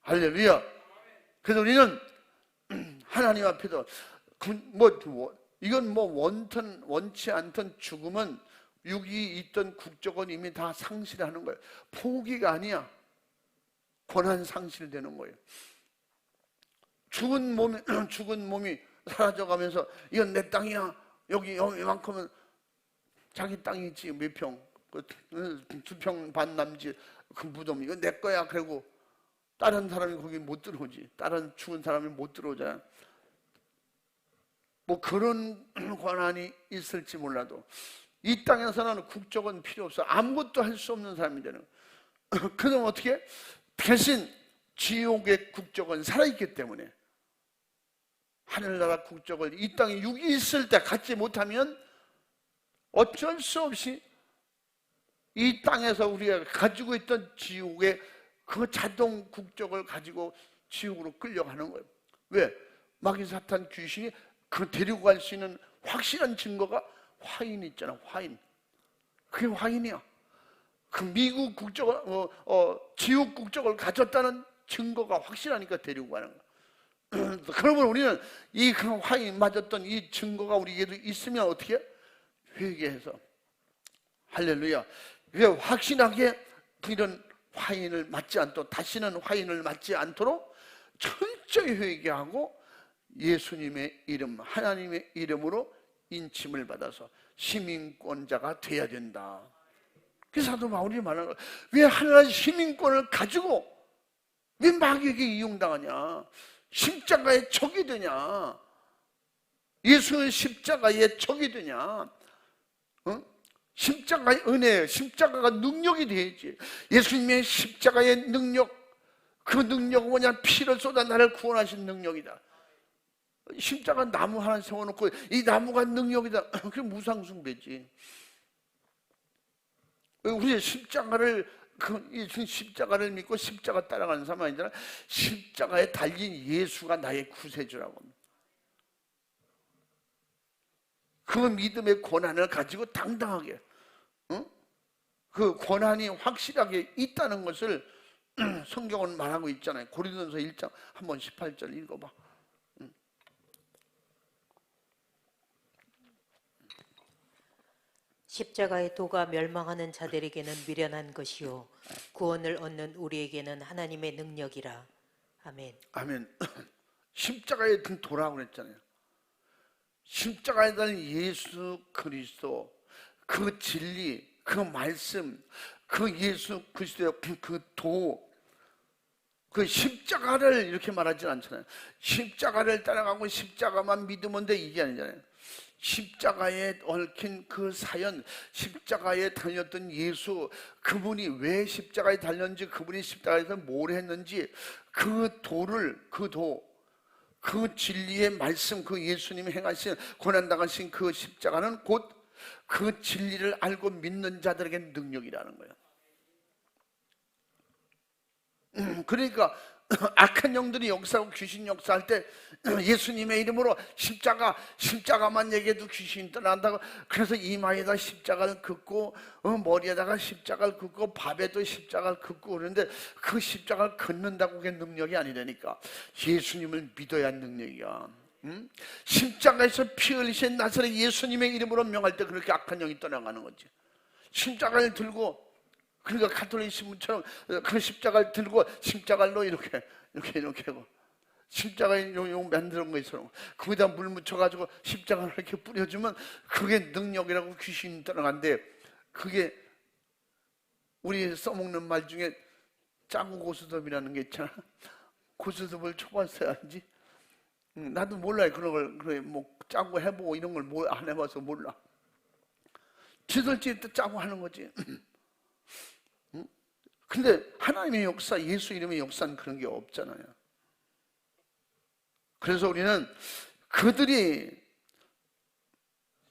할렐루야. 그래서 우리는 하나님 앞에서 이건 원치 않던 죽음은, 육이 있던 국적은 이미 다 상실하는 거예요. 포기가 아니야. 권한 상실되는 거예요. 죽은 몸이 사라져가면서 이건 내 땅이야. 여기 이만큼은 자기 땅이지. 몇 평, 2평 반 남짓 그 무덤, 이건 내 거야. 그리고 다른 사람이 거기 못 들어오지. 다른 죽은 사람이 못 들어오잖아. 뭐 그런 권한이 있을지 몰라도 이 땅에서는 국적은 필요 없어. 아무것도 할 수 없는 사람이 되는 거예요. 그럼 어떻게? 대신 지옥의 국적은 살아있기 때문에 하늘나라 국적을 이 땅에 육이 있을 때 갖지 못하면 어쩔 수 없이 이 땅에서 우리가 가지고 있던 지옥의 그 자동 국적을 가지고 지옥으로 끌려가는 거예요. 왜? 마귀 사탄 귀신이 그 데리고 갈 수 있는 확실한 증거가 화인 있잖아. 화인. 그게 화인이야. 그 미국 국적을 지옥 국적을 가졌다는 증거가 확실하니까 데리고 가는 거야. 그러면 우리는 이 그 화인 맞았던 이 증거가 우리에게도 있으면 어떻게? 회개해서, 할렐루야, 확신하게 이런 화인을 맞지 않도록, 다시는 화인을 맞지 않도록 철저히 회개하고 예수님의 이름, 하나님의 이름으로 인침을 받아서 시민권자가 돼야 된다. 그래서 사도 바울이 말하는 거야. 왜 하나님 시민권을 가지고 왜 마귀에게 이용당하냐? 십자가의 적이 되냐? 예수의 십자가의 적이 되냐? 십자가의 은혜, 십자가가 능력이 되야지. 예수님의 십자가의 능력, 그 능력은 뭐냐? 피를 쏟아 나를 구원하신 능력이다. 십자가 나무 하나 세워놓고 이 나무가 능력이다. 그게 무상숭배지. 우리 십자가를 믿고 십자가 따라가는 사람 아니잖아. 십자가에 달린 예수가 나의 구세주라고. 그 믿음의 권한을 가지고 당당하게, 그 권한이 확실하게 있다는 것을 성경은 말하고 있잖아요. 고린도전서 1장 한번 18절 읽어봐. 십자가의 도가 멸망하는 자들에게는 미련한 것이요 구원을 얻는 우리에게는 하나님의 능력이라. 아멘. 아멘. 십자가에 든 도라고 그랬잖아요. 십자가에 달린 예수 그리스도, 그 진리, 그 말씀, 그 예수 그리스도의 그 도, 그 십자가를 이렇게 말하지 않잖아요. 십자가를 따라가고 십자가만 믿으면 돼, 이게 아니잖아요. 십자가에 얽힌 그 사연, 십자가에 달렸던 예수, 그분이 왜 십자가에 달렸는지, 그분이 십자가에서 뭘 했는지, 그 도를, 그 진리의 말씀, 그 예수님이 행하신, 고난당하신 그 십자가는 곧 그 진리를 알고 믿는 자들에게 능력이라는 거예요. 그러니까 악한 영들이 역사하고 귀신 역사할 때 예수님의 이름으로 십자가만 얘기해도 귀신이 떠난다고. 그래서 이마에다 십자가를 긋고 머리에다가 십자가를 긋고 밥에도 십자가를 긋고 그러는데 그 십자가를 긋는다고 그게 능력이 아니라니까. 예수님을 믿어야 능력이야. 십자가에서 피 흘리신 나사렛 예수님의 이름으로 명할 때 그렇게 악한 영이 떠나가는 거지. 십자가를 들고, 그러니까 가톨릭 신부처럼 그 십자가를 들고 십자가로 이렇게 하고, 십자가에 용 만드는 것처럼 거기다 물 묻혀가지고 십자가를 이렇게 뿌려주면 그게 능력이라고 귀신이 떠나간대. 그게 우리 써먹는 말 중에 짜고 고스톱이라는 게 있잖아. 고스톱을 쳐봤어야지. 나도 몰라요. 그런 걸, 그래, 뭐, 짜고 해보고 이런 걸 안 해봐서 몰라. 지들지 또 짜고 하는 거지. 근데 하나님의 역사, 예수 이름의 역사는 그런 게 없잖아요. 그래서 우리는 그들이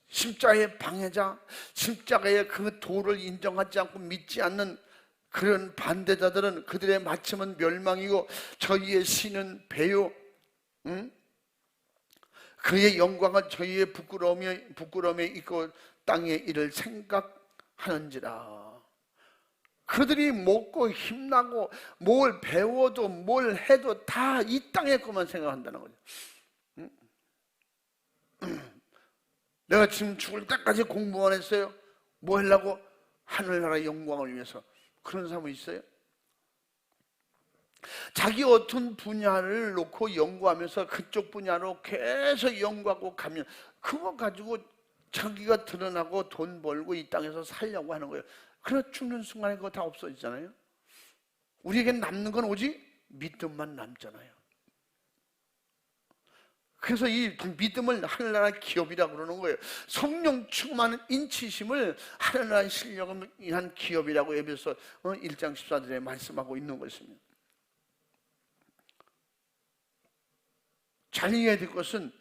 십자가의 방해자, 십자가의 그 도를 인정하지 않고 믿지 않는 그런 반대자들은 그들의 마침은 멸망이고 저희의 신은 배요, 그의 영광은 저희의 부끄러움에 있고 땅에 이를 생각하는지라. 그들이 먹고 힘나고 뭘 배워도 뭘 해도 다 이 땅의 것만 생각한다는 거죠. 내가 지금 죽을 때까지 공부만 했어요. 뭐 하려고? 하늘나라의 영광을 위해서. 그런 사람은 있어요? 자기 어떤 분야를 놓고 연구하면서 그쪽 분야로 계속 연구하고 가면 그거 가지고 자기가 드러나고 돈 벌고 이 땅에서 살려고 하는 거예요. 그러나 죽는 순간에 그거 다 없어지잖아요. 우리에게 남는 건 오직 믿음만 남잖아요. 그래서 이 믿음을 하늘나라 기업이라고 그러는 거예요. 성령 충만한 인치심을 하늘나라 실력을 위한 기업이라고 에베소 1장 14절에 말씀하고 있는 것입니다. 잘 이해해야 될 것은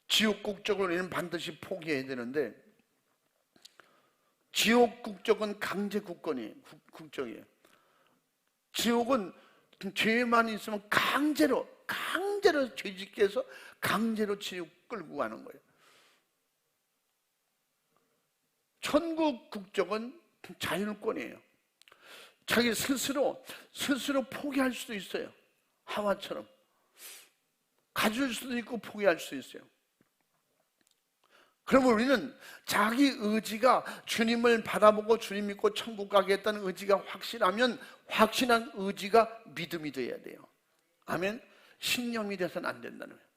지옥 국적을 우리는 반드시 포기해야 되는데, 지옥 국적은 강제 국적이에요. 지옥은 죄만 있으면 강제로 죄짓게 해서 강제로 지옥 끌고 가는 거예요. 천국 국적은 자율권이에요. 자기 스스로 포기할 수도 있어요. 하와처럼 가질 수도 있고 포기할 수도 있어요. 그러면 우리는 자기 의지가 주님을 바라보고 주님 믿고 천국 가겠다는 의지가 확실하면 확신한 의지가 믿음이 되어야 돼요. 아멘. 신념이 돼서는 안 된다는 거예요.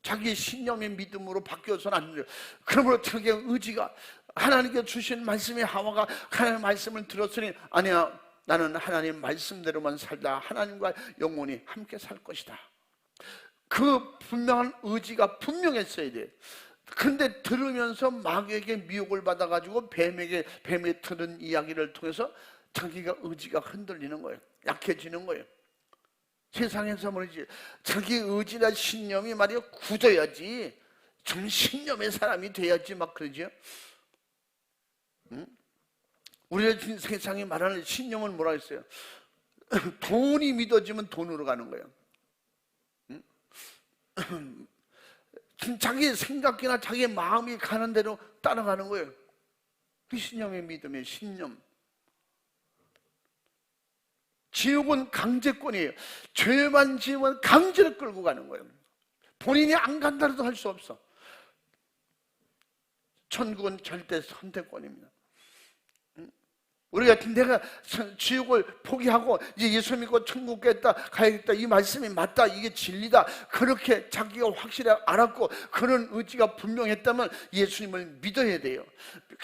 자기 신념의 믿음으로 바뀌어서는 안 돼요. 그러므로 어떻게 의지가 하나님께 주신 말씀의 하와가 하나님의 말씀을 들었으니 아니야, 나는 하나님 말씀대로만 살다 하나님과 영원히 함께 살 것이다. 그 분명한 의지가 분명했어야 돼요. 근데 들으면서 마귀에게 미혹을 받아가지고 뱀에 들은 이야기를 통해서 자기가 의지가 흔들리는 거예요. 약해지는 거예요. 세상에서 말이지 자기 의지나 신념이 말이야 굳어야지, 좀 신념의 사람이 돼야지 막 그러죠. 우리가 세상에 말하는 신념은 뭐라 했어요? 돈이 믿어지면 돈으로 가는 거예요. 자기 생각이나 자기 마음이 가는 대로 따라가는 거예요. 그 신념의 믿음의 신념. 지옥은 강제권이에요. 죄만 지으면 강제로 끌고 가는 거예요. 본인이 안 간다 해도 할 수 없어. 천국은 절대 선택권입니다. 우리가 내가 지옥을 포기하고 이제 예수 믿고 천국 가야겠다, 이 말씀이 맞다, 이게 진리다, 그렇게 자기가 확실히 알았고 그런 의지가 분명했다면 예수님을 믿어야 돼요.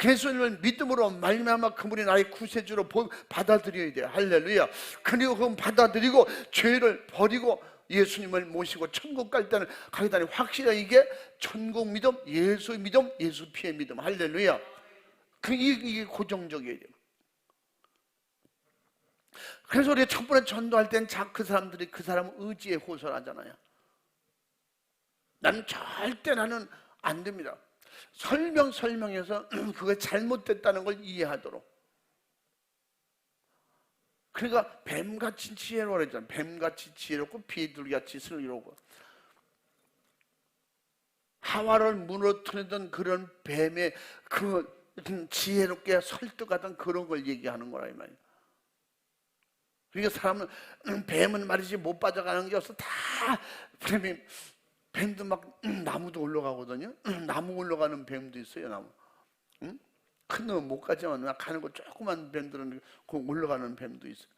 예수님을 믿음으로 말미암아 그분이 나의 구세주로 받아들여야 돼요. 할렐루야. 그리고 그건 받아들이고 죄를 버리고 예수님을 모시고 천국 갈 때는 가겠다니 확실히 이게 천국 믿음, 예수 믿음, 예수 피의 믿음. 할렐루야. 이게 고정적이에요. 그래서 우리가 첫 번째 전도할 때는 그 사람들이 그 사람 의지에 호소하잖아요. 나는 안 됩니다. 설명해서 그게 잘못됐다는 걸 이해하도록. 그러니까 뱀같이 지혜로워 그랬잖아요. 뱀같이 지혜롭고 비둘기같이 슬기로워. 하와를 무너뜨리던 그런 뱀의 그 지혜롭게 설득하던 그런 걸 얘기하는 거라 이 말이에요. 그러니까 사람은 뱀은 말이지 못 빠져가는 게 없어. 다 뱀도 막 나무도 올라가거든요. 나무 올라가는 뱀도 있어요. 나무. 응? 큰 놈은 못 가지만 가는 거 조그만 뱀들은 그 올라가는 뱀도 있어요.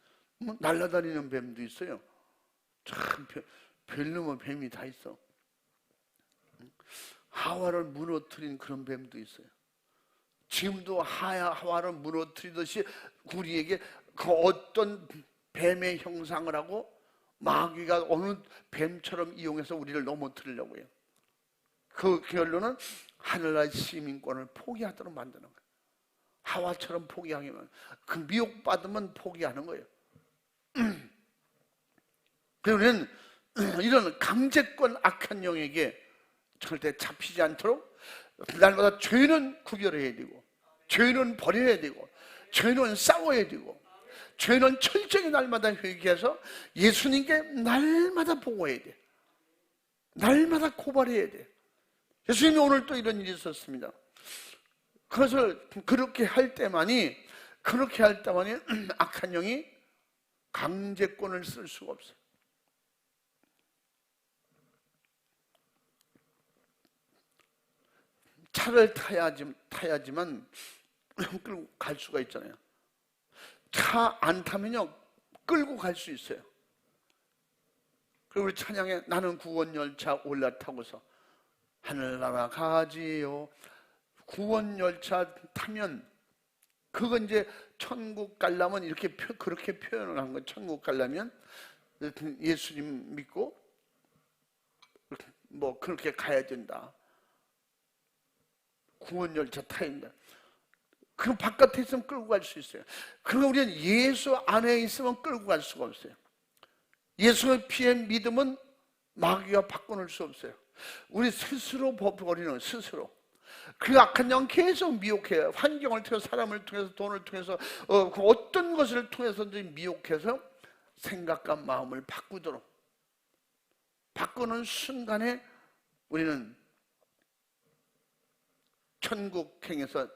날아다니는 뱀도 있어요. 참 별놈의 뱀이 다 있어. 하와를 무너뜨린 그런 뱀도 있어요. 지금도 하와를 무너뜨리듯이 우리에게 그 어떤 뱀의 형상을 하고 마귀가 어느 뱀처럼 이용해서 우리를 넘어뜨리려고 해요. 그 결론은 하늘나라의 시민권을 포기하도록 만드는 거예요. 하와처럼 포기하면, 그 미혹받으면 포기하는 거예요. 그래서 우리는 이런 강제권 악한 영에게 절대 잡히지 않도록 날마다 죄는 구별해야 되고, 죄는 버려야 되고, 죄는 싸워야 되고, 죄는 철저히 날마다 회개해서 예수님께 날마다 보고해야 돼. 날마다 고발해야 돼. 예수님이 오늘 또 이런 일이 있었습니다. 그것을 그렇게 할 때만이 악한 영이 강제권을 쓸 수가 없어요. 차를 타야지만 끌고 갈 수가 있잖아요. 차 안 타면요 끌고 갈 수 있어요. 그리고 우리 찬양에 나는 구원열차 올라타고서 하늘나라 가지요. 구원열차 타면 그건 이제 천국 가려면 이렇게 그렇게 표현을 한 거예요. 천국 가려면 예수님 믿고 뭐 그렇게 가야 된다. 구원열차 타야 된다. 그럼 바깥에 있으면 끌고 갈 수 있어요. 그러면 우리는 예수 안에 있으면 끌고 갈 수가 없어요. 예수의 피의 믿음은 마귀가 바꿔놓을 수 없어요. 우리 스스로 버리는 스스로. 그 악한 영 계속 미혹해요. 환경을 통해서, 사람을 통해서, 돈을 통해서, 그 어떤 것을 통해서든지 미혹해서 생각과 마음을 바꾸도록. 바꾸는 순간에 우리는 천국행에서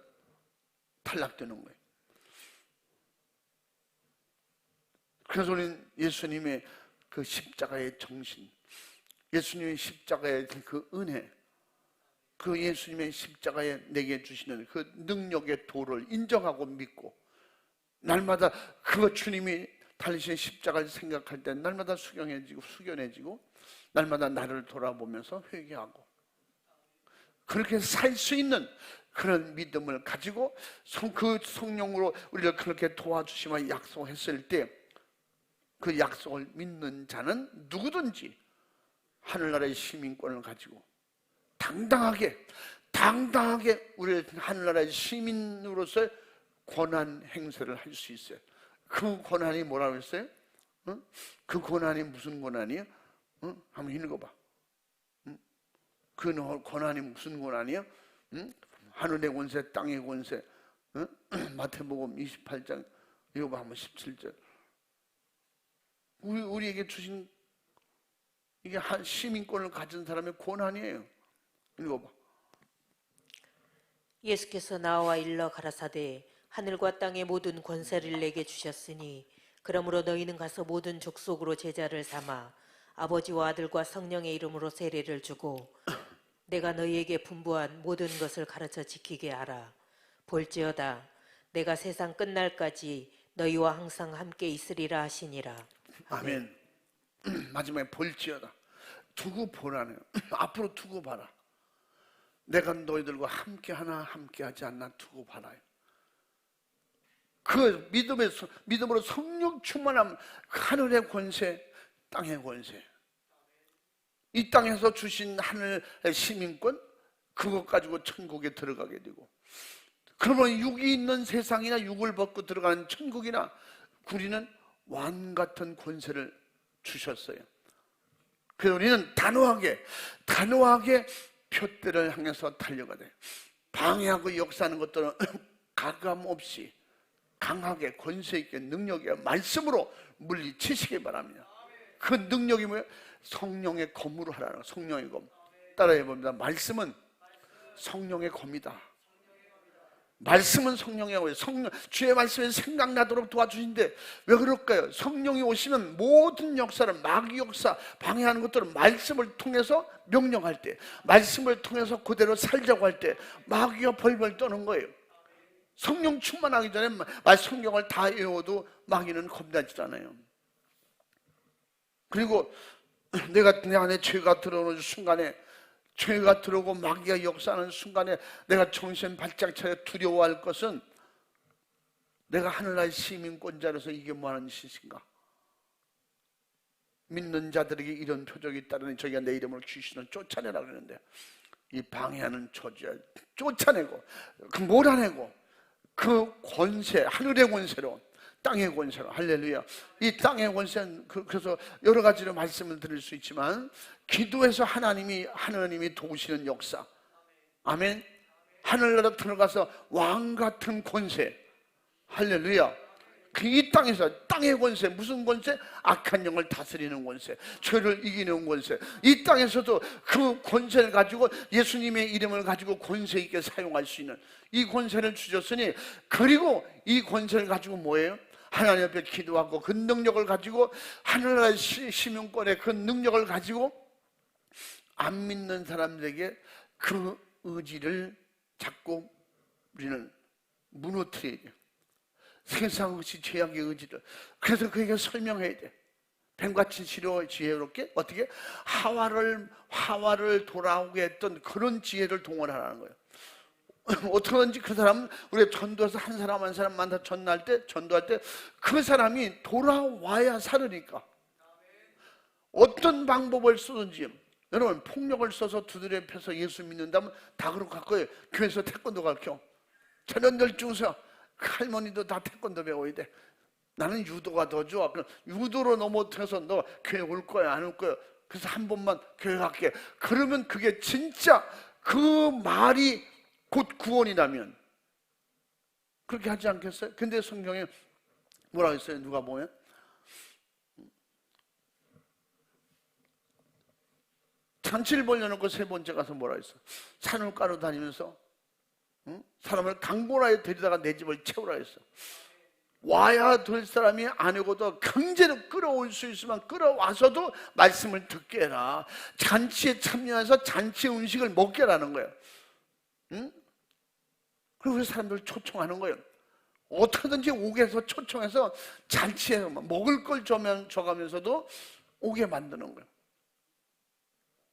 탈락되는 거예요. 그래서 우리는 예수님의 그 십자가의 정신, 예수님의 십자가의 그 은혜, 그 예수님의 십자가에 내게 주시는 그 능력의 도를 인정하고 믿고, 날마다 그 주님이 달리신 십자가를 생각할 때 날마다 숙연해지고 날마다 나를 돌아보면서 회개하고, 그렇게 살 수 있는 그런 믿음을 가지고 그 성령으로 우리를 그렇게 도와주시며 약속했을 때, 그 약속을 믿는 자는 누구든지 하늘나라의 시민권을 가지고 당당하게 우리 하늘나라의 시민으로서 권한 행세를 할 수 있어요. 그 권한이 뭐라고 했어요? 그 권한이 무슨 권한이에요? 한번 읽어봐. 그 권한이 무슨 권한이에요? 하늘의 권세, 땅의 권세. 마태복음 28장 읽어봐. 한번 17절. 우리에게 주신 이게 한 시민권을 가진 사람의 권한이에요. 읽어봐. 예수께서 나와 일러 가라사대 하늘과 땅의 모든 권세를 내게 주셨으니 그러므로 너희는 가서 모든 족속으로 제자를 삼아 아버지와 아들과 성령의 이름으로 세례를 주고 내가 너희에게 분부한 모든 것을 가르쳐 지키게 하라. 볼지어다 내가 세상 끝날까지 너희와 항상 함께 있으리라 하시니라. 아멘. 마지막에 볼지어다. 두고 보라네요. 앞으로 두고 봐라. 내가 너희들과 함께하나 함께하지 않나 두고 봐라요. 그 믿음으로 성령 충만함, 하늘의 권세, 땅의 권세, 이 땅에서 주신 하늘의 시민권, 그것 가지고 천국에 들어가게 되고, 그러면 육이 있는 세상이나 육을 벗고 들어가는 천국이나 우리는 왕 같은 권세를 주셨어요. 그래서 우리는 단호하게 표대를 향해서 달려가야 돼요. 방해하고 역사하는 것들은 가감 없이 강하게 권세 있게 능력 있게 말씀으로 물리치시기 바랍니다. 그 능력이 뭐예요? 성령의 검으로 하라는 거예요. 성령의 검. 따라해 봅니다. 말씀은 성령의 검이다. 말씀은 성령의 검이에요. 주의 말씀이 생각나도록 도와주신데 왜 그럴까요? 성령이 오시면 모든 역사를, 마귀 역사 방해하는 것들은 말씀을 통해서 명령할 때, 말씀을 통해서 그대로 살자고 할 때 마귀가 벌벌 떠는 거예요. 성령 충만하기 전에 성경을 다 외워도 마귀는 겁나지 않아요. 그리고 내가 내 안에 죄가 들어오는 순간에 죄가 들어오고 마귀가 역사하는 순간에 내가 정신 바짝 차려 두려워할 것은 내가 하늘나라의 시민권자로서 이게 뭐하는 짓인가? 믿는 자들에게 이런 표적이 있다더니 저희가 내 이름을 귀신을 쫓아내라 그러는데, 이 방해하는 저주야 쫓아내고 그 몰아내고 그 권세, 하늘의 권세로, 땅의 권세로, 할렐루야. 이 땅의 권세는 그래서 여러 가지로 말씀을 드릴 수 있지만, 기도해서 하나님이 도우시는 역사, 아멘. 하늘나라 들어가서 왕 같은 권세, 할렐루야. 이 땅에서 땅의 권세, 무슨 권세? 악한 영을 다스리는 권세, 죄를 이기는 권세. 이 땅에서도 그 권세를 가지고 예수님의 이름을 가지고 권세 있게 사용할 수 있는 이 권세를 주셨으니, 그리고 이 권세를 가지고 뭐예요? 하나님 앞에 기도하고 그 능력을 가지고, 하늘나라의 시민권의 그 능력을 가지고 안 믿는 사람들에게 그 의지를 자꾸 우리는 무너뜨려야 돼요. 세상 의지, 죄악의 의지를. 그래서 그에게 설명해야 돼. 뱀같이 지혜롭게 어떻게 하와를 돌아오게 했던 그런 지혜를 동원하라는 거예요. 어떻게든지 그 사람은, 우리가 전도해서 한 사람 한 사람 만나 전도할 때 그 사람이 돌아와야 살으니까 어떤 방법을 쓰든지. 여러분, 폭력을 써서 두드려 패서 예수 믿는다면 다 그렇게 갈 거예요. 교회에서 태권도 가르쳐. 자녀들 중에서 할머니도 다 태권도 배워야 돼. 나는 유도가 더 좋아. 그럼 유도로 넘어뜨려서 너 교회 올 거야 안 올 거야? 그래서 한 번만 교회 갈게. 그러면 그게 진짜 그 말이 곧 구원이라면 그렇게 하지 않겠어요? 근데 성경에 뭐라고 했어요? 누가 보면 잔치를 벌려놓고 세 번째 가서 뭐라 했어? 산울가로 다니면서 사람을 강고라에 데리다가 내 집을 채우라 했어. 와야 될 사람이 아니고도 강제로 끌어올 수 있으면 끌어와서도 말씀을 듣게 해라. 잔치에 참여해서 잔치 음식을 먹게 하라는 거예요. 그리고 그 사람들을 초청하는 거예요. 어떻게든지 오게 해서 초청해서 잔치에 먹을 걸 줘가면서도 오게 만드는 거예요.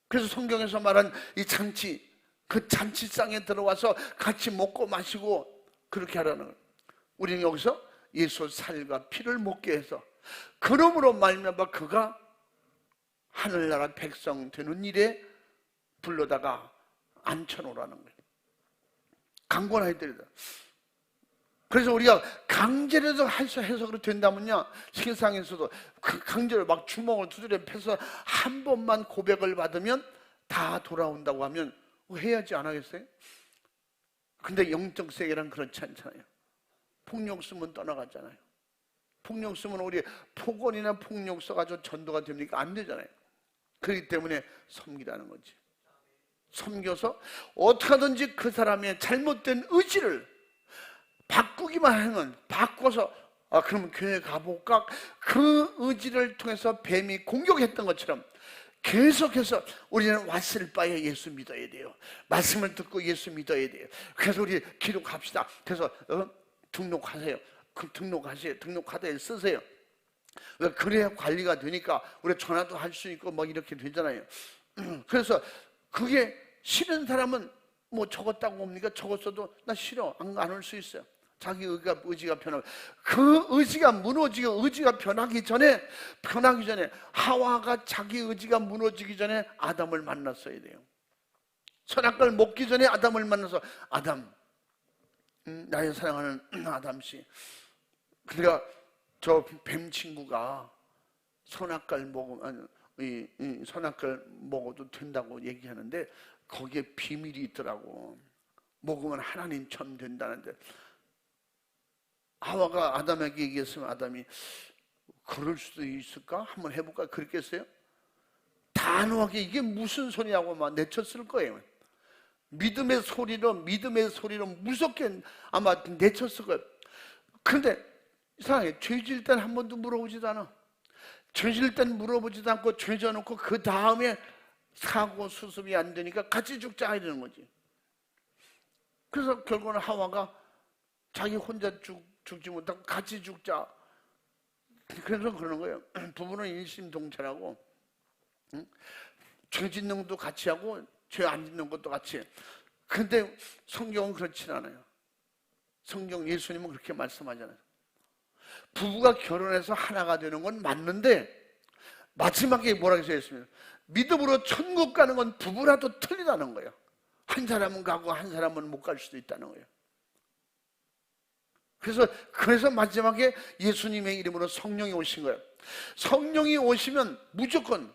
그래서 성경에서 말한 이 잔치, 그 잔치상에 들어와서 같이 먹고 마시고 그렇게 하라는 거예요. 우리는 여기서 예수 살과 피를 먹게 해서, 그러므로 말미암아 그가 하늘나라 백성 되는 일에 불러다가 앉혀놓으라는 거예요. 강권해야 되다. 그래서 우리가 강제로도 해석으로 된다면요, 세상에서도 그 강제로 막 주먹을 두드려 패서 한 번만 고백을 받으면 다 돌아온다고 하면 해야지 안 하겠어요? 근데 영적 세계란 그렇지 않잖아요. 폭력 쓰면 떠나가잖아요. 폭력 쓰면 우리 폭언이나 폭력 써가지고 전도가 됩니까? 안 되잖아요. 그렇기 때문에 섬기라는 거지. 섬겨서 어떻게 하든지 그 사람의 잘못된 의지를 바꾸기만 하면, 바꿔서 그러면 교회 가볼까? 그 의지를 통해서 뱀이 공격했던 것처럼 계속해서 우리는 왔을 바에 예수 믿어야 돼요. 말씀을 듣고 예수 믿어야 돼요. 그래서 우리 기록합시다. 그래서 등록하세요. 등록하세요. 등록카드에 쓰세요. 그래야 관리가 되니까 우리 전화도 할 수 있고 뭐 이렇게 되잖아요. 그래서 그게 싫은 사람은 뭐 적었다고 뭡니까? 적었어도 나 싫어, 안 올 수 있어요. 자기 의지가 변하고, 그 의지가 무너지고, 의지가 변하기 전에 하와가 자기 의지가 무너지기 전에 아담을 만났어야 돼요. 선악과를 먹기 전에 아담을 만나서, 아담, 나의 사랑하는 아담씨, 그러니까 저 뱀 친구가 선악과를 먹으면 선악과를 먹어도 된다고 얘기하는데 거기에 비밀이 있더라고. 먹으면 하나님처럼 된다는데, 하와가 아담에게 얘기했으면 아담이 그럴 수도 있을까? 한번 해볼까? 그랬겠어요? 단호하게 이게 무슨 소리냐고 막 내쳤을 거예요. 믿음의 소리로 무섭게 아마 내쳤을 거예요. 그런데 이상하게 죄질 땐 한 번도 물어보지도 않아. 죄질 땐 물어보지도 않고 죄져놓고 그 다음에 사고 수습이 안 되니까 같이 죽자 이러는 거지. 그래서 결국은 하와가 자기 혼자 죽지 못하고 같이 죽자. 그래서 그러는 거예요. 부부는 일심동체라고, 죄짓는 것도 같이 하고 죄 안 짓는 것도 같이. 근데 성경은 그렇지 않아요. 성경 예수님은 그렇게 말씀하잖아요. 부부가 결혼해서 하나가 되는 건 맞는데 마지막에 뭐라고 써있습니까? 믿음으로 천국 가는 건 부부라도 틀리다는 거예요. 한 사람은 가고 한 사람은 못 갈 수도 있다는 거예요. 그래서 마지막에 예수님의 이름으로 성령이 오신 거예요. 성령이 오시면 무조건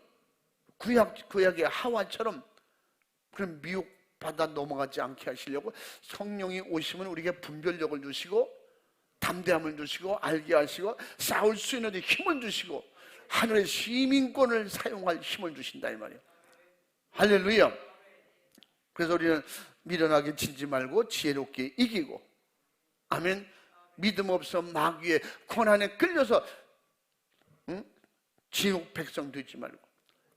구약의 하와처럼 그런 미혹 받아 넘어가지 않게 하시려고 성령이 오시면 우리에게 분별력을 주시고 담대함을 주시고 알게 하시고 싸울 수 있는 힘을 주시고 하늘의 시민권을 사용할 힘을 주신다 이 말이에요. 할렐루야. 그래서 우리는 미련하게 지지 말고 지혜롭게 이기고, 아멘. 믿음 없어 마귀의 권한에 끌려서 지옥 백성 되지 말고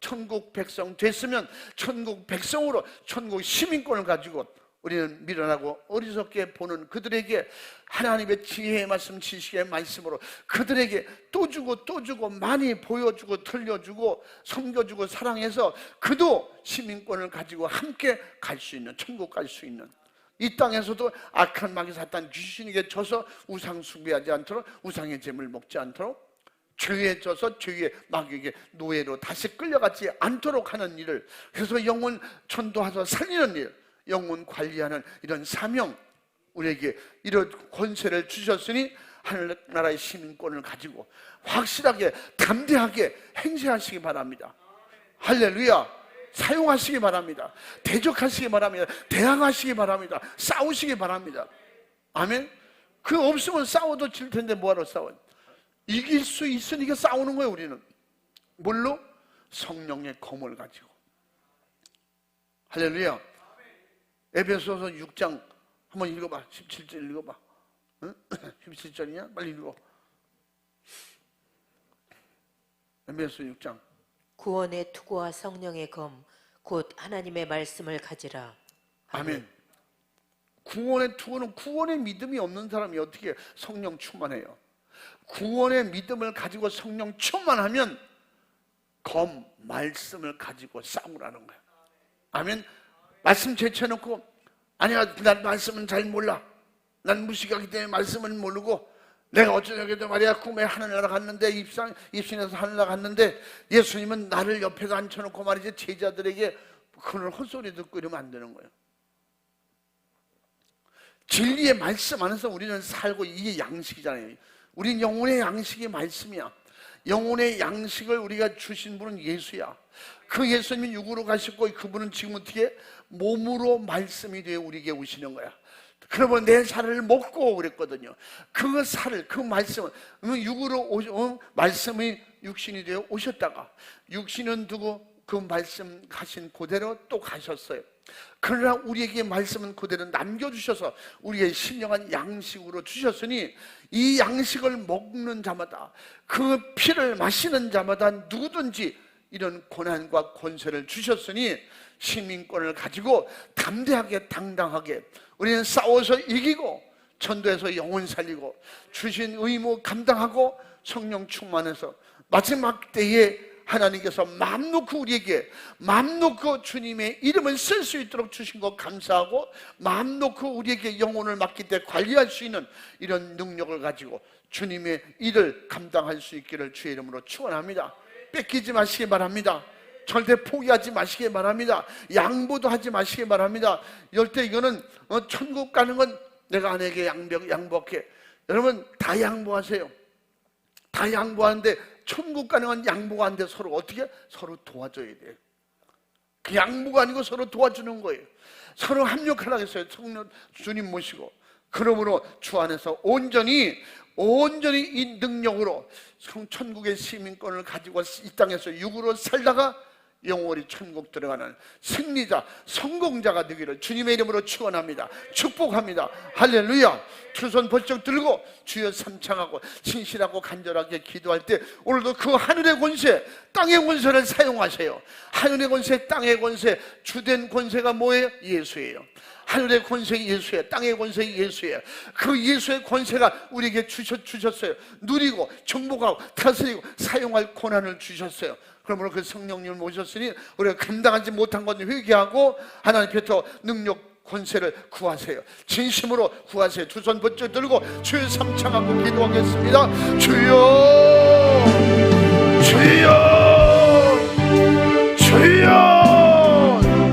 천국 백성 됐으면 천국 백성으로 천국 시민권을 가지고 우리는 미련하고 어리석게 보는 그들에게 하나님의 지혜의 말씀, 지식의 말씀으로 그들에게 또 주고 또 주고 많이 보여주고 들려주고 섬겨주고 사랑해서 그도 시민권을 가지고 함께 갈 수 있는, 천국 갈 수 있는, 이 땅에서도 악한 마귀 사탄 귀신에게 져서 우상 숭배하지 않도록, 우상의 재물 먹지 않도록, 죄에 져서 죄의 마귀에게 노예로 다시 끌려가지 않도록 하는 일을, 그래서 영혼 전도하서 살리는 일, 영혼 관리하는 이런 사명, 우리에게 이런 권세를 주셨으니 하늘나라의 시민권을 가지고 확실하게 담대하게 행세하시기 바랍니다. 할렐루야. 사용하시기 바랍니다. 대적하시기 바랍니다. 대항하시기 바랍니다. 싸우시기 바랍니다. 아멘. 그 없으면 싸워도 질 텐데 뭐하러 싸워요? 이길 수 있으니까 싸우는 거예요. 우리는 뭘로? 성령의 검을 가지고. 할렐루야. 에베소서 6장 한번 읽어봐. 17절 읽어봐. 응? 17절이냐? 빨리 읽어. 에베소 6장. 구원의 투구와 성령의 검 곧 하나님의 말씀을 가지라. 아멘. 구원의 투구는, 구원의 믿음이 없는 사람이 어떻게 성령 충만해요? 구원의 믿음을 가지고 성령 충만하면 검, 말씀을 가지고 싸우라는 거예요. 아멘. 말씀 제쳐놓고, 아니야 난 말씀은 잘 몰라, 난 무식하기 때문에 말씀은 모르고, 내가 어쩌저쩌고 말이야 꿈에 하늘나라 갔는데 입신에서 하늘나라 갔는데 예수님은 나를 옆에서 앉혀놓고 말이지 제자들에게 그런 헛소리 듣고 이러면 안 되는 거예요. 진리의 말씀 안에서 우리는 살고, 이게 양식이잖아요. 우린 영혼의 양식이 말씀이야. 영혼의 양식을 우리가 주신 분은 예수야. 그 예수님이 육으로 가셨고 그분은 지금 어떻게 몸으로 말씀이 되어 우리에게 오시는 거야. 그러면 내 살을 먹고 그랬거든요. 그 살을, 그 말씀은 육으로 말씀이 육신이 되어 오셨다가 육신은 두고 그 말씀 가신 그대로 또 가셨어요. 그러나 우리에게 말씀은 그대로 남겨주셔서 우리의 신령한 양식으로 주셨으니 이 양식을 먹는 자마다, 그 피를 마시는 자마다 누구든지 이런 고난과 권세를 주셨으니 시민권을 가지고 담대하게 당당하게 우리는 싸워서 이기고 전도해서 영혼 살리고 주신 의무 감당하고 성령 충만해서 마지막 때에 하나님께서 마음 놓고 우리에게 마음 놓고 주님의 이름을 쓸 수 있도록 주신 것 감사하고, 마음 놓고 우리에게 영혼을 맡길 때 관리할 수 있는 이런 능력을 가지고 주님의 일을 감당할 수 있기를 주의 이름으로 축원합니다. 뺏기지 마시기 바랍니다. 절대 포기하지 마시기 바랍니다. 양보도 하지 마시기 바랍니다. 열대 이거는 천국 가는 건 내가 아내에게 양보할게. 여러분 다 양보하세요. 다 양보하는데 천국 가는 건 양보가 안 돼. 서로 어떻게? 서로 도와줘야 돼요. 그 양보가 아니고 서로 도와주는 거예요. 서로 합력하라고 했어요. 주님 모시고. 그러므로 주 안에서 온전히 이 능력으로 천국의 시민권을 가지고 이 땅에서 육으로 살다가 영원히 천국 들어가는 승리자, 성공자가 되기를 주님의 이름으로 축원합니다. 축복합니다. 할렐루야. 두 손 번쩍 들고 주여 삼창하고 진실하고 간절하게 기도할 때 오늘도 그 하늘의 권세, 땅의 권세를 사용하세요. 하늘의 권세, 땅의 권세, 주된 권세가 뭐예요? 예수예요. 하늘의 권세가 예수예요. 땅의 권세가 예수예요. 그 예수의 권세가 우리에게 주셨어요. 누리고 정복하고 다스리고 사용할 권한을 주셨어요. 그러므로 그 성령님을 모셨으니 우리가 감당하지 못한 것 회개하고 하나님 앞에 능력 권세를 구하세요. 진심으로 구하세요. 두 손 번쩍 들고 주여 삼창하고 기도하겠습니다. 주여